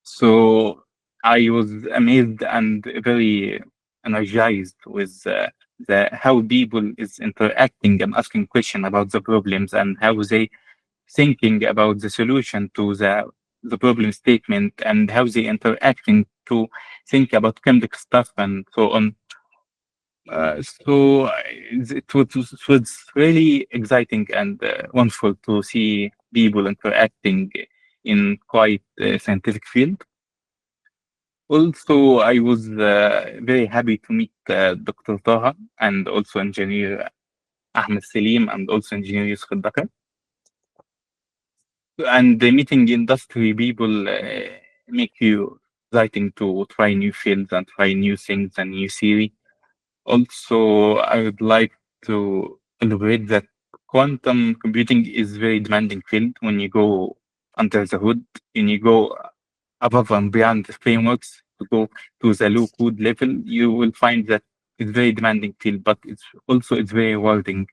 So I was amazed and very energized with how people is interacting and asking questions about the problems and how they thinking about the solution to the problem statement and how they interacting to think about chemical stuff and so on. So it was really exciting and wonderful to see people interacting in quite a scientific field. Also, I was very happy to meet Dr. Taha and also engineer Ahmed Sleem and also engineer Yusuf Dakar. and the meeting industry people make you exciting to try new fields and try new things and new theory. Also, I would like to elaborate that quantum computing is very demanding field. When you go under the hood, when you go above and beyond the frameworks to go to the low code level, you will find that it's very demanding field, but it's very rewarding.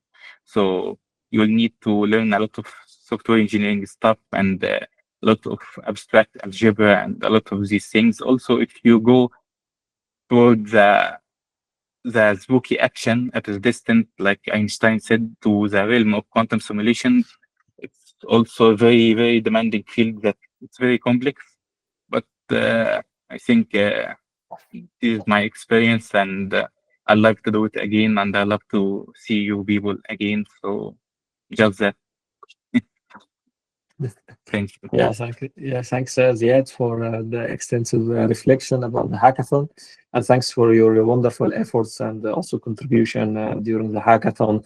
So you will need to learn a lot of software engineering stuff and a lot of abstract algebra and a lot of these things. Also, if you go toward the spooky action at a distance, like Einstein said, to the realm of quantum simulation, it's also a very, very demanding field that it's very complex. But I think this is my experience, and I'd like to do it again, and I love to see you people again. So just that. Thank you. Yeah, thank you. Yeah, thanks, Ziad, for the extensive reflection about the hackathon, and thanks for your wonderful efforts and also contribution during the hackathon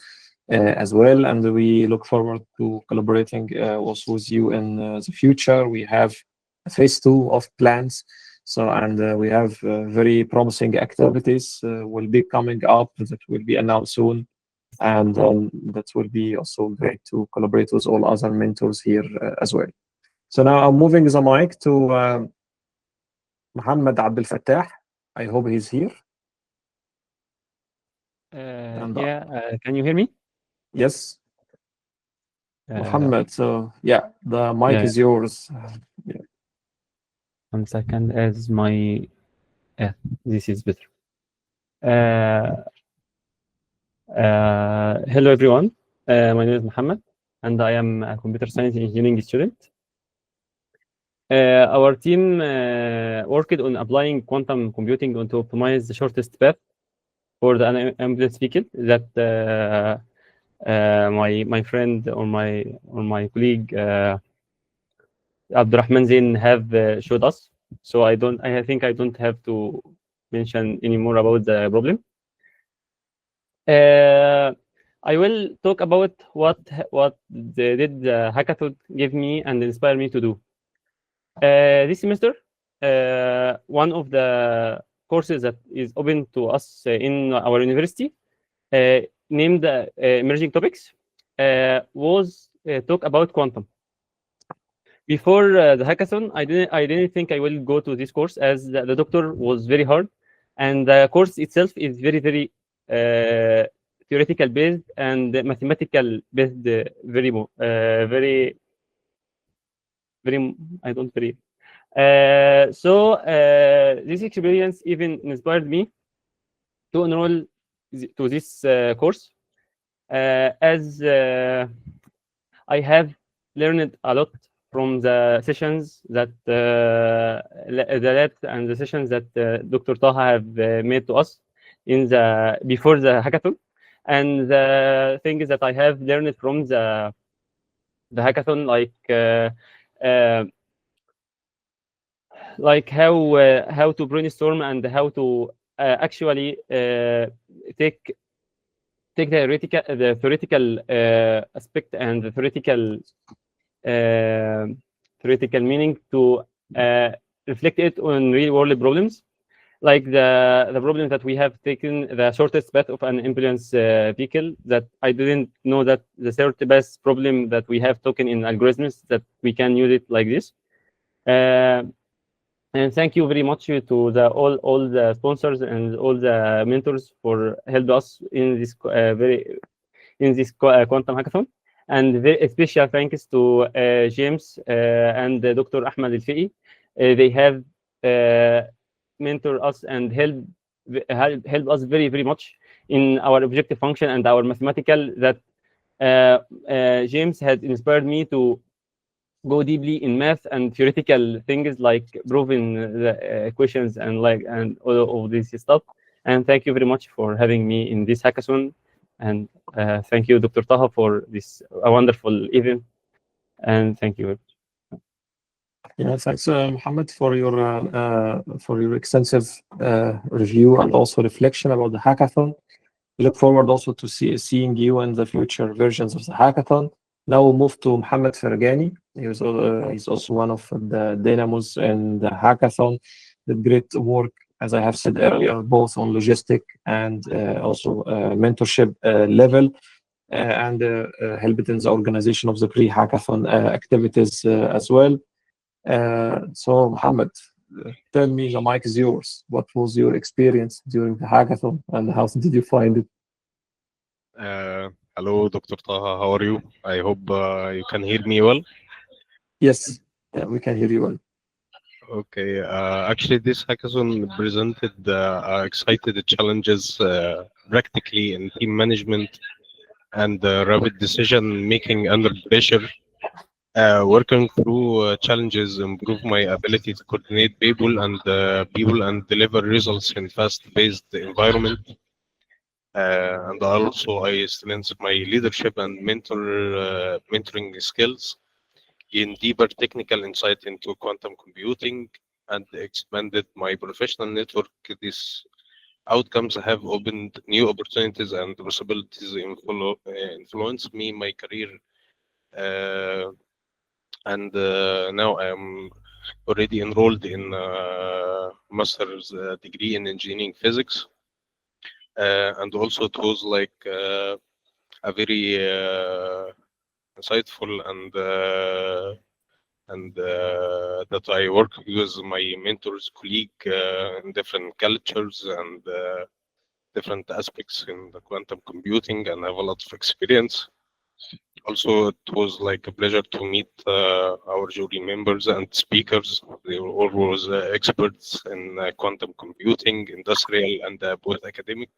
as well. And we look forward to collaborating also with you in the future. We have a phase 2 of plans. So, and we have very promising activities will be coming up that will be announced soon. And that will be also great to collaborate with all other mentors here as well. So now I'm moving the mic to Mohammed Abdel Fattah. I hope he's here. Can you hear me? Yes. Mohammed, so yeah, the mic is yours. Yeah. 1 second, as my this is better. Hello everyone, my name is Mohammed and I am a computer science engineering student. Our team worked on applying quantum computing to optimize the shortest path for the ambulance vehicle that my friend or my colleague Abdurrahman Zain have showed us. So I think I don't have to mention any more about the problem. I will talk about what did the hackathon give me and inspire me to do. This semester, one of the courses that is open to us in our university, named Emerging Topics, was talk about quantum. Before the hackathon, I didn't think I will go to this course, as the doctor was very hard, and the course itself is very theoretical based and mathematical based. Very I don't believe. So this experience even inspired me to enroll to this course, as I have learned a lot from the sessions that the labs and the sessions that Dr. Taha have made to us in the before the hackathon, and the things that I have learned from the hackathon, like how to brainstorm and how to actually take the theoretical aspect and the theoretical meaning to reflect it on real world problems, like the problem that we have taken the shortest path of an ambulance vehicle, that I didn't know that the shortest path problem that we have taken in algorithms, that we can use it like this. And thank you very much to all the sponsors and all the mentors for helping us in this quantum hackathon. And very special thanks to James and Dr. Ahmed Al-Fiqi. They have mentored us and help us very much in our objective function and our mathematical, that James had inspired me to go deeply in math and theoretical things, like proving the equations and all of this stuff. And thank you very much for having me in this hackathon. And thank you, Dr. Taha, for this wonderful event. And thank you. Yeah, thanks, Mohammed, for your extensive review and also reflection about the hackathon. We look forward also to seeing you in the future versions of the hackathon. Now we'll move to Mohammed Fergani. He's also one of the dynamos in the hackathon. Did great work, as I have said earlier, both on logistic and also mentorship level, and helped in the organization of the pre-hackathon activities as well. So, Mohammed, tell me, the mic is yours. What was your experience during the hackathon, and how did you find it? Hello, Dr. Taha. How are you? I hope you can hear me well. Yes, yeah, we can hear you well. Okay. Actually, this hackathon presented excited challenges practically in team management and rapid decision making under pressure. Working through challenges improve my ability to coordinate people and deliver results in fast-paced environment. And also I strengthened my leadership and mentoring skills, gained deeper technical insight into quantum computing, and expanded my professional network. These outcomes have opened new opportunities and possibilities influence me, my career, and now I am already enrolled in master's degree in engineering physics. And also it was like a very insightful and that I work with my mentors, colleague in different cultures and different aspects in the quantum computing, and I have a lot of experience. Also, it was like a pleasure to meet our jury members and speakers. They were always experts in quantum computing, industrial, and both academic.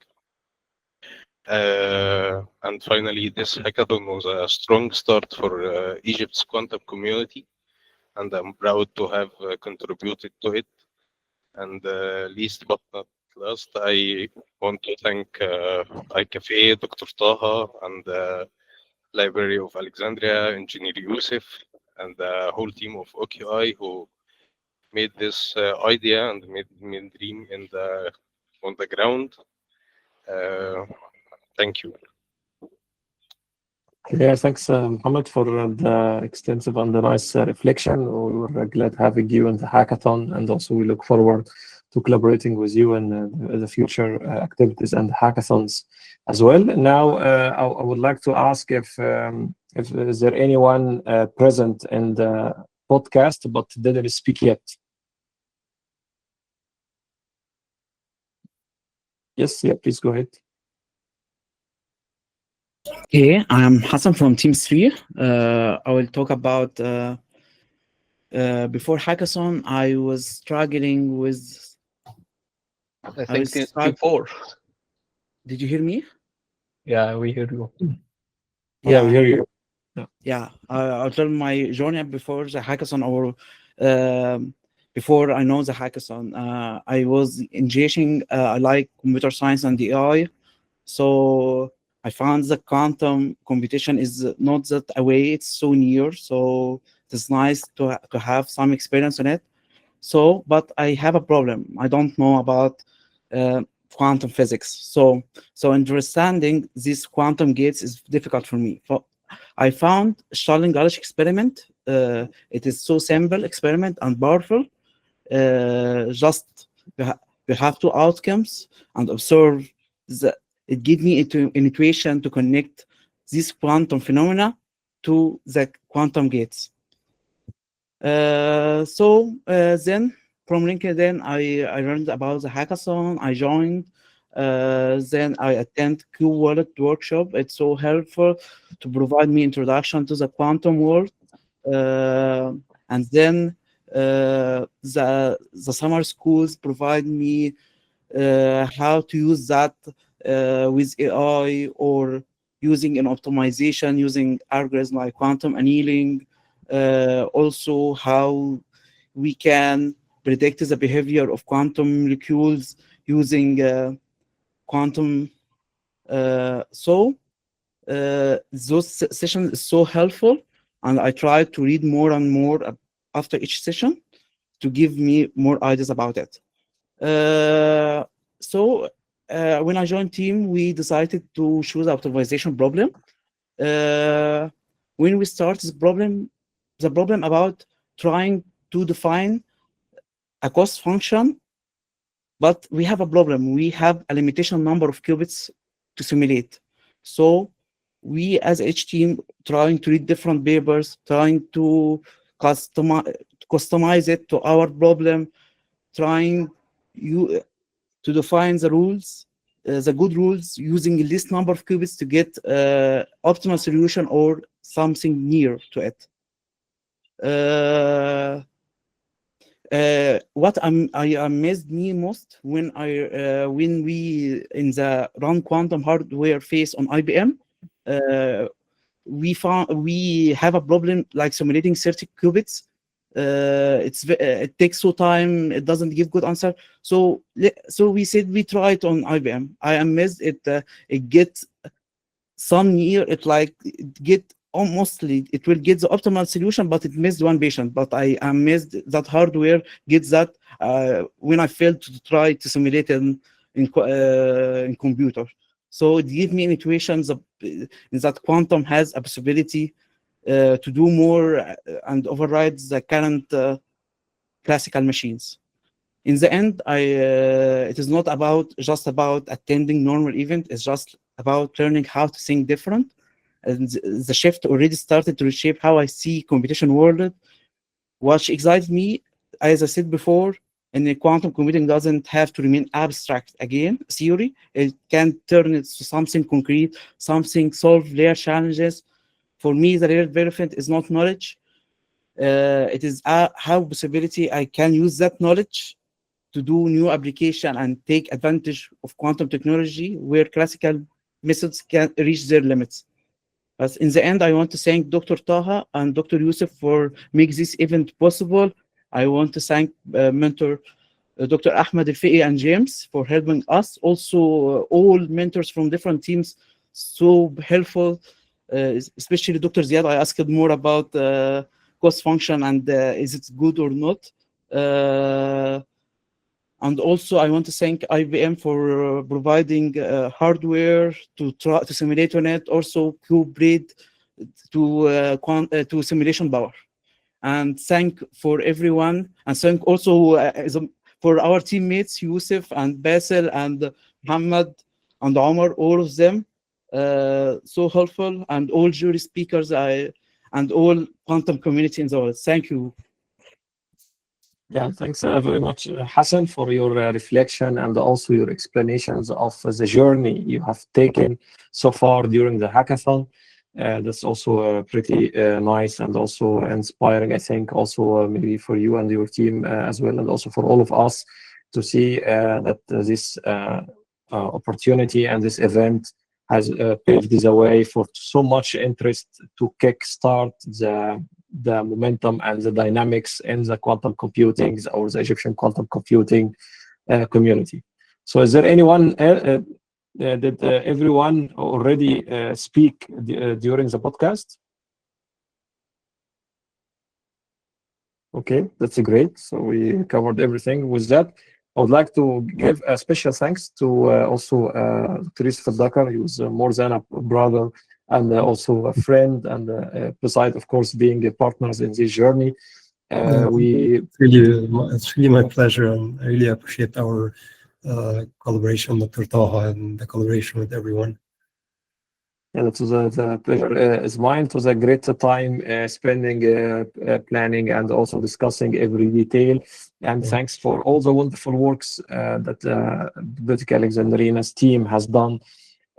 And finally, this hackathon was a strong start for Egypt's quantum community, and I'm proud to have contributed to it. And least but not last, I want to thank iQafé, Dr. Taha, and Library of Alexandria, Engineer Yusuf, and the whole team of OQI who made this idea and made me dream on the ground. Thank you. Yeah, thanks, Mohammed, for the extensive and the nice reflection. We were glad having you in the hackathon, and also we look forward to collaborating with you in the future activities and hackathons as well. Now, I would like to ask if is there anyone present in the podcast but didn't speak yet? Yes, yeah, please go ahead. Okay, I'm Hassan from Team 3. I will talk about before hackathon. I was struggling with. I think Team 4. Did you hear me? Yeah, we hear you. Yeah, we hear you. Yeah, I'll tell my journey before the hackathon or before I know the hackathon. I was engaging. I like computer science and AI, so I found the quantum computation is not that away, it's so near. So it's nice to have some experience on it. So, but I have a problem. I don't know about quantum physics. So understanding these quantum gates is difficult for me. I found Schalling-Gauss experiment. It is so simple experiment and powerful. Just you have two outcomes and observe it gives me an intuition to connect these quantum phenomena to the quantum gates. Then from LinkedIn, I learned about the hackathon. I joined. Then I attend Q-Wallet workshop. It's so helpful to provide me introduction to the quantum world. And then the summer schools provide me how to use that with AI or using an optimization using algorithms like quantum annealing. Also, how we can predict the behavior of quantum molecules using quantum. Those sessions is so helpful, and I try to read more and more after each session to give me more ideas about it. When I joined team, we decided to choose optimization problem. when we start this problem, the problem about trying to define a cost function, but we have a problem. We have a limitation number of qubits to simulate. So we as H team trying to read different papers, trying to customize it to our problem, trying to define the rules, the good rules, using the least number of qubits to get optimal solution or something near to it. What I amazed me most when we in the run quantum hardware phase on IBM, we have a problem like simulating 30 qubits. It takes so time, it doesn't give good answer. So we said we try it on IBM. I am amazed it gets some near it, like it get almostly it will get the optimal solution, but it missed one patient. But I am amazed that hardware gets that when I failed to try to simulate in computer. So it gives me intuitions that quantum has a possibility to do more and override the current classical machines. In the end, it is not just about attending normal event. It's just about learning how to think different. And the shift already started to reshape how I see competition world. What excites me, as I said before, in the quantum computing doesn't have to remain abstract again, theory. It can turn it to something concrete, something solve real challenges. For me, the real benefit is not knowledge. It is how possibility I can use that knowledge to do new application and take advantage of quantum technology where classical methods can reach their limits. But in the end, I want to thank Dr. Taha and Dr. Yusuf for making this event possible. I want to thank mentor Dr. Ahmed Al-Fiqi and James for helping us. Also, all mentors from different teams, so helpful, especially Dr. Ziad. I asked more about cost function and is it good or not. And also, I want to thank IBM for providing hardware to simulate on it, also QBreed to simulation power. And thank for everyone, and thank also for our teammates, Yusuf and Basil and Muhammad and Omar, all of them, so helpful, and all jury speakers and all quantum community in the world. Thank you. Yeah, thanks very much, Hassan, for your reflection and also your explanations of the journey you have taken so far during the hackathon. That's also pretty nice and also inspiring, I think, also maybe for you and your team as well, and also for all of us to see that this opportunity and this event has paved the way for so much interest to kickstart the momentum and the dynamics in the quantum computing or the Egyptian quantum computing community. So is there anyone, did everyone already speak during the podcast? Okay, that's great. So we covered everything with that. I would like to give a special thanks to also Teresa Fadakar. He was more than a brother and also a friend, and besides, of course, being partners in this journey. It's really my pleasure, and I really appreciate our collaboration with Dr. Taha and the collaboration with everyone. And it was the pleasure is mine. It was a great time spending, planning, and also discussing every detail. And thanks for all the wonderful works that Bibliotheca Alexandrina's team has done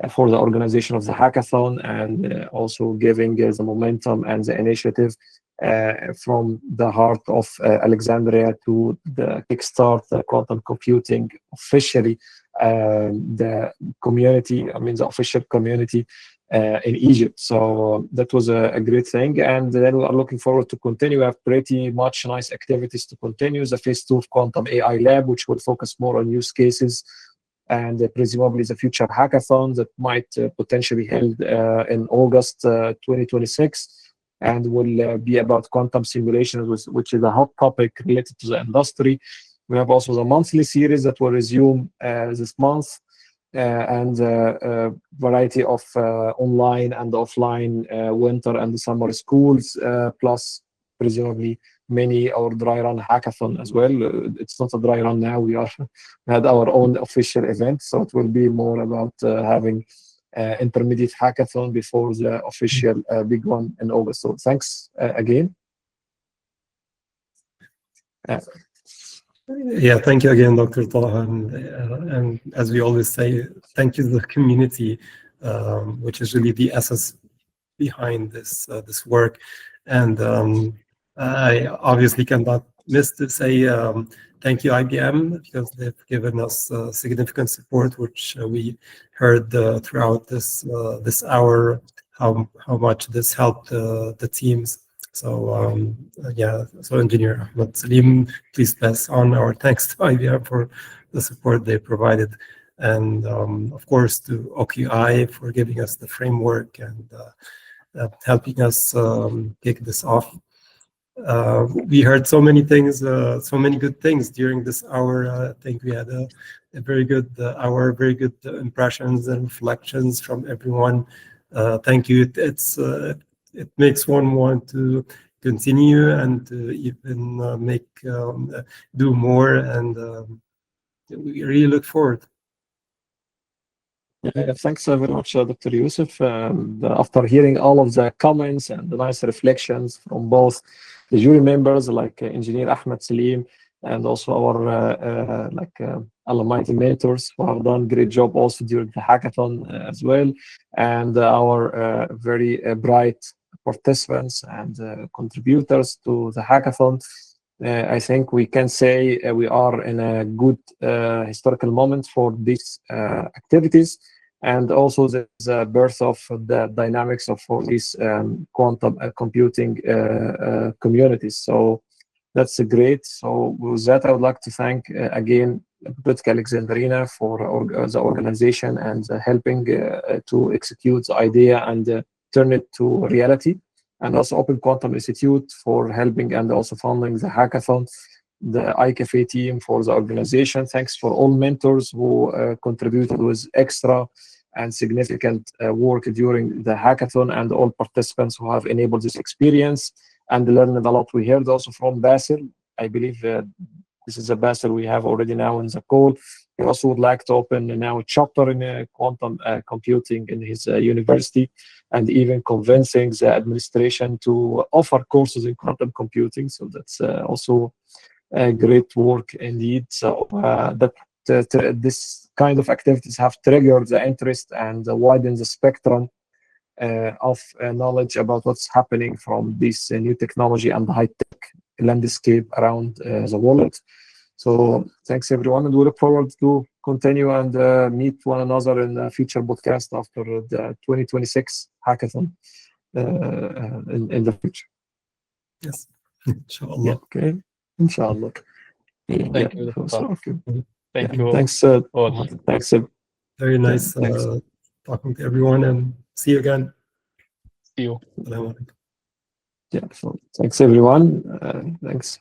for the organization of the hackathon, and also giving the momentum and the initiative from the heart of Alexandria to the kickstart quantum computing officially, the community, I mean the official community in Egypt. So that was a great thing, and then we are looking forward to continue. We have pretty much nice activities to continue. The phase 2 of Quantum AI Lab, which will focus more on use cases, and presumably the future hackathon that might potentially be held in August 2026, and will be about quantum simulations, which is a hot topic related to the industry. We have also the monthly series that will resume this month, and variety of online and offline winter and summer schools, plus presumably many our dry run hackathon as well. It's not a dry run now. We had our own official event, so it will be more about having intermediate hackathon before the official big one in August. So thanks again. Yeah, thank you again, Dr. Taha. And as we always say, thank you to the community, which is really the essence behind this this work. And I obviously cannot miss to say thank you, IBM, because they've given us significant support, which we heard throughout this this hour, how much this helped the teams. So yeah, so Engineer Ahmed, Sleem, please pass on our thanks to IBM for the support they provided, and of course to OQI for giving us the framework and helping us kick this off. We heard so many things, so many good things during this hour. I think we had a very good hour, very good impressions and reflections from everyone. Thank you. It makes one want to continue and to even do more, and we really look forward. Thanks very much, Dr. Yusuf. After hearing all of the comments and the nice reflections from both the jury members like Engineer Ahmed, Sleem, and also our alumni mentors who have done a great job also during the hackathon as well, and our very bright participants and contributors to the hackathon. I think we can say we are in a good historical moment for these activities, and also the birth of the dynamics of all these quantum computing communities. So that's great. So with that, I would like to thank again Bibliotheca Alexandrina for the organization and helping to execute the idea and turn it to reality, and also Open Quantum Institute for helping and also funding the hackathon, the iQafé team for the organization. Thanks for all mentors who contributed with extra and significant work during the hackathon, and all participants who have enabled this experience and learned a lot. We heard also from Basil. I believe this is a Basil we have already now in the call. He also would like to open now a chapter in quantum computing in his university, and even convincing the administration to offer courses in quantum computing. So that's also a great work indeed. So this kind of activities have triggered the interest and widened the spectrum of knowledge about what's happening from this new technology and the high-tech landscape around the world. So thanks everyone, and we look forward to continue and meet one another in a future podcast after the 2026 hackathon in the future. Yes, inshallah. Yeah, okay, inshallah. Thank you. Okay. Thank you. Thanks. all. Thanks. Very nice thanks. talking to everyone, and see you again. See you. Yeah. So thanks everyone. Thanks.